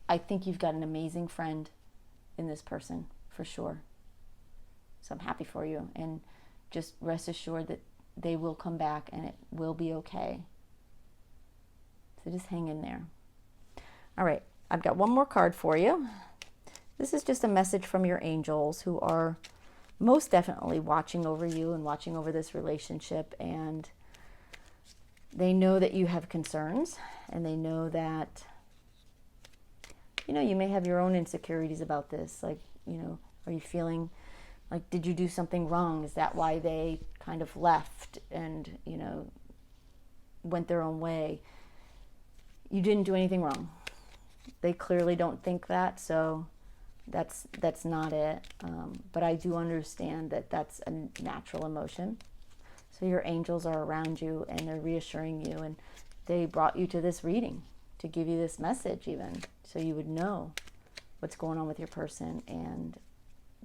I think you've got an amazing friend in this person, for sure. So I'm happy for you, and just rest assured that they will come back and it will be okay. So just hang in there. All right, I've got one more card for you. This is just a message from your angels, who are most definitely watching over you and watching over this relationship, and they know that you have concerns, and they know that, you know, you may have your own insecurities about this. Like, you know, are you feeling like, did you do something wrong? Is that why they kind of left and, you know, went their own way? You didn't do anything wrong. They clearly don't think that, so that's not it. But I do understand that that's a natural emotion. So your angels are around you and they're reassuring you, and they brought you to this reading to give you this message, even so you would know what's going on with your person, and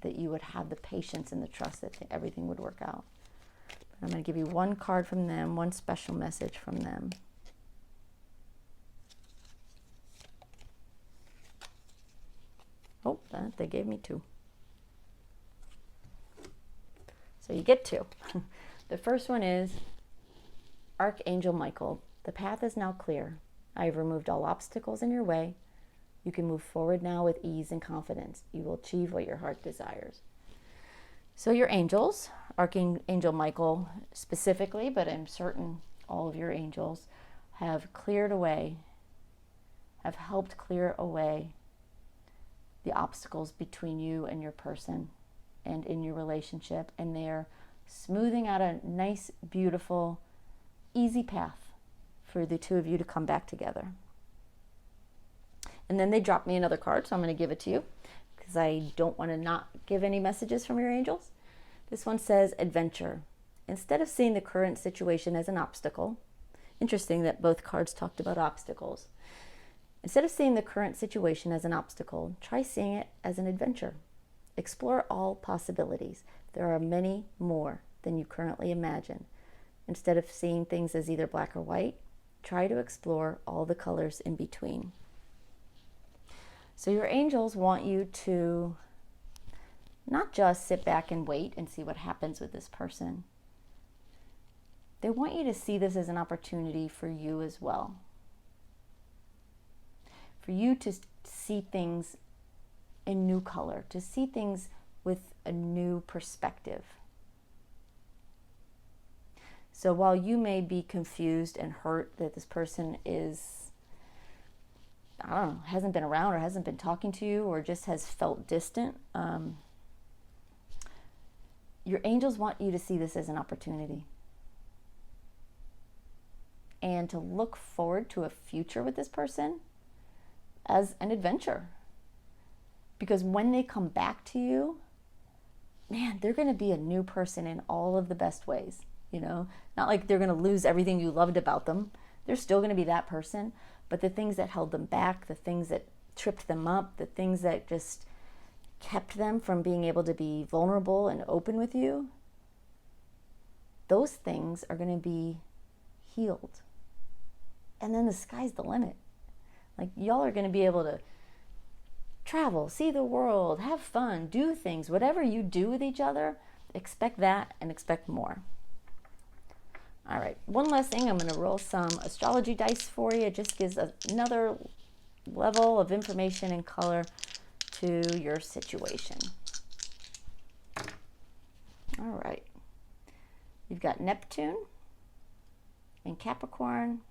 that you would have the patience and the trust that everything would work out. But I'm going to give you one card from them, one special message from them. Oh, they gave me two. So you get two. The first one is Archangel Michael. The path is now clear. I have removed all obstacles in your way. You can move forward now with ease and confidence. You will achieve what your heart desires. So your angels, Archangel Michael specifically, but I'm certain all of your angels, have cleared away, have helped clear away the obstacles between you and your person and in your relationship, and they're smoothing out a nice, beautiful, easy path for the two of you to come back together. And then they dropped me another card, so I'm going to give it to you because I don't want to not give any messages from your angels. This one says adventure. Instead of seeing the current situation as an obstacle, interesting that both cards talked about obstacles. Instead of seeing the current situation as an obstacle, try seeing it as an adventure. Explore all possibilities. There are many more than you currently imagine. Instead of seeing things as either black or white, try to explore all the colors in between. So your angels want you to not just sit back and wait and see what happens with this person. They want you to see this as an opportunity for you as well. For you to see things in new color, to see things with a new perspective. So while you may be confused and hurt that this person is, I don't know, hasn't been around or hasn't been talking to you or just has felt distant, your angels want you to see this as an opportunity and to look forward to a future with this person as an adventure. Because when they come back to you, man, they're going to be a new person in all of the best ways. You know, not like they're going to lose everything you loved about them. They're still going to be that person, but the things that held them back, the things that tripped them up, the things that just kept them from being able to be vulnerable and open with you, those things are going to be healed. And then the sky's the limit. Like, y'all are going to be able to travel, see the world, have fun, do things. Whatever you do with each other, expect that and expect more. All right, one last thing. I'm going to roll some astrology dice for you. It just gives another level of information and color to your situation. All right. You've got Neptune and Capricorn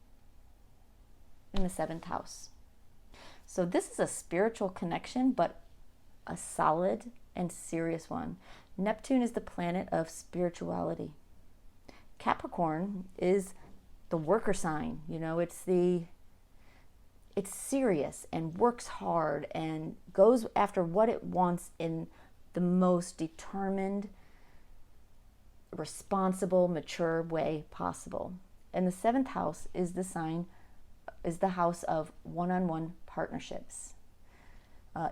in the 7th house. So this is a spiritual connection, but a solid and serious one. Neptune is the planet of spirituality. Capricorn is the worker sign. You know, it's serious and works hard and goes after what it wants in the most determined, responsible, mature way possible. And the 7th house is the house of one-on-one partnerships.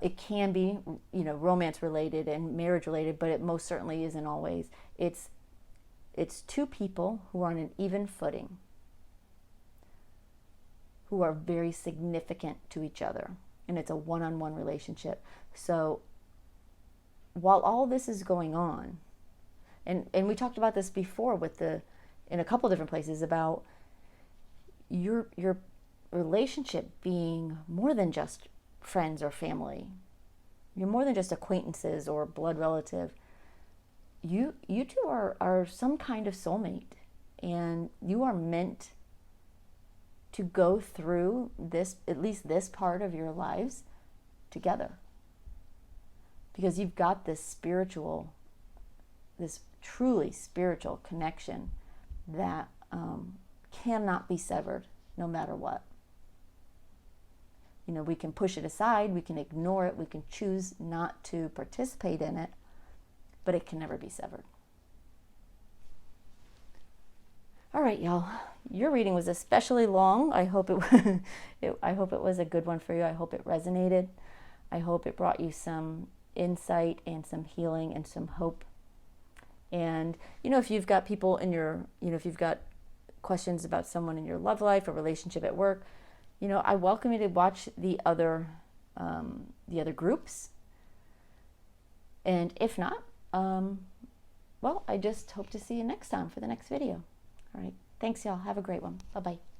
It can be, you know, romance related and marriage related, but it most certainly isn't always. It's two people who are on an even footing, who are very significant to each other, and it's a one-on-one relationship. So while all this is going on, And we talked about this before in a couple different places about your relationship being more than just friends or family. You're more than just acquaintances or blood relative. You two are some kind of soulmate, and you are meant to go through this, at least this part of your lives, together. Because you've got this truly spiritual connection that cannot be severed no matter what. You know, we can push it aside, we can ignore it, we can choose not to participate in it, but it can never be severed. All right, y'all. Your reading was especially long. I hope I hope it was a good one for you. I hope it resonated. I hope it brought you some insight and some healing and some hope. And, you know, if you've got people in your, you know, if you've got questions about someone in your love life or relationship at work, you know, I welcome you to watch the other groups. And if not, well, I just hope to see you next time for the next video. All right. Thanks, y'all. Have a great one. Bye-bye.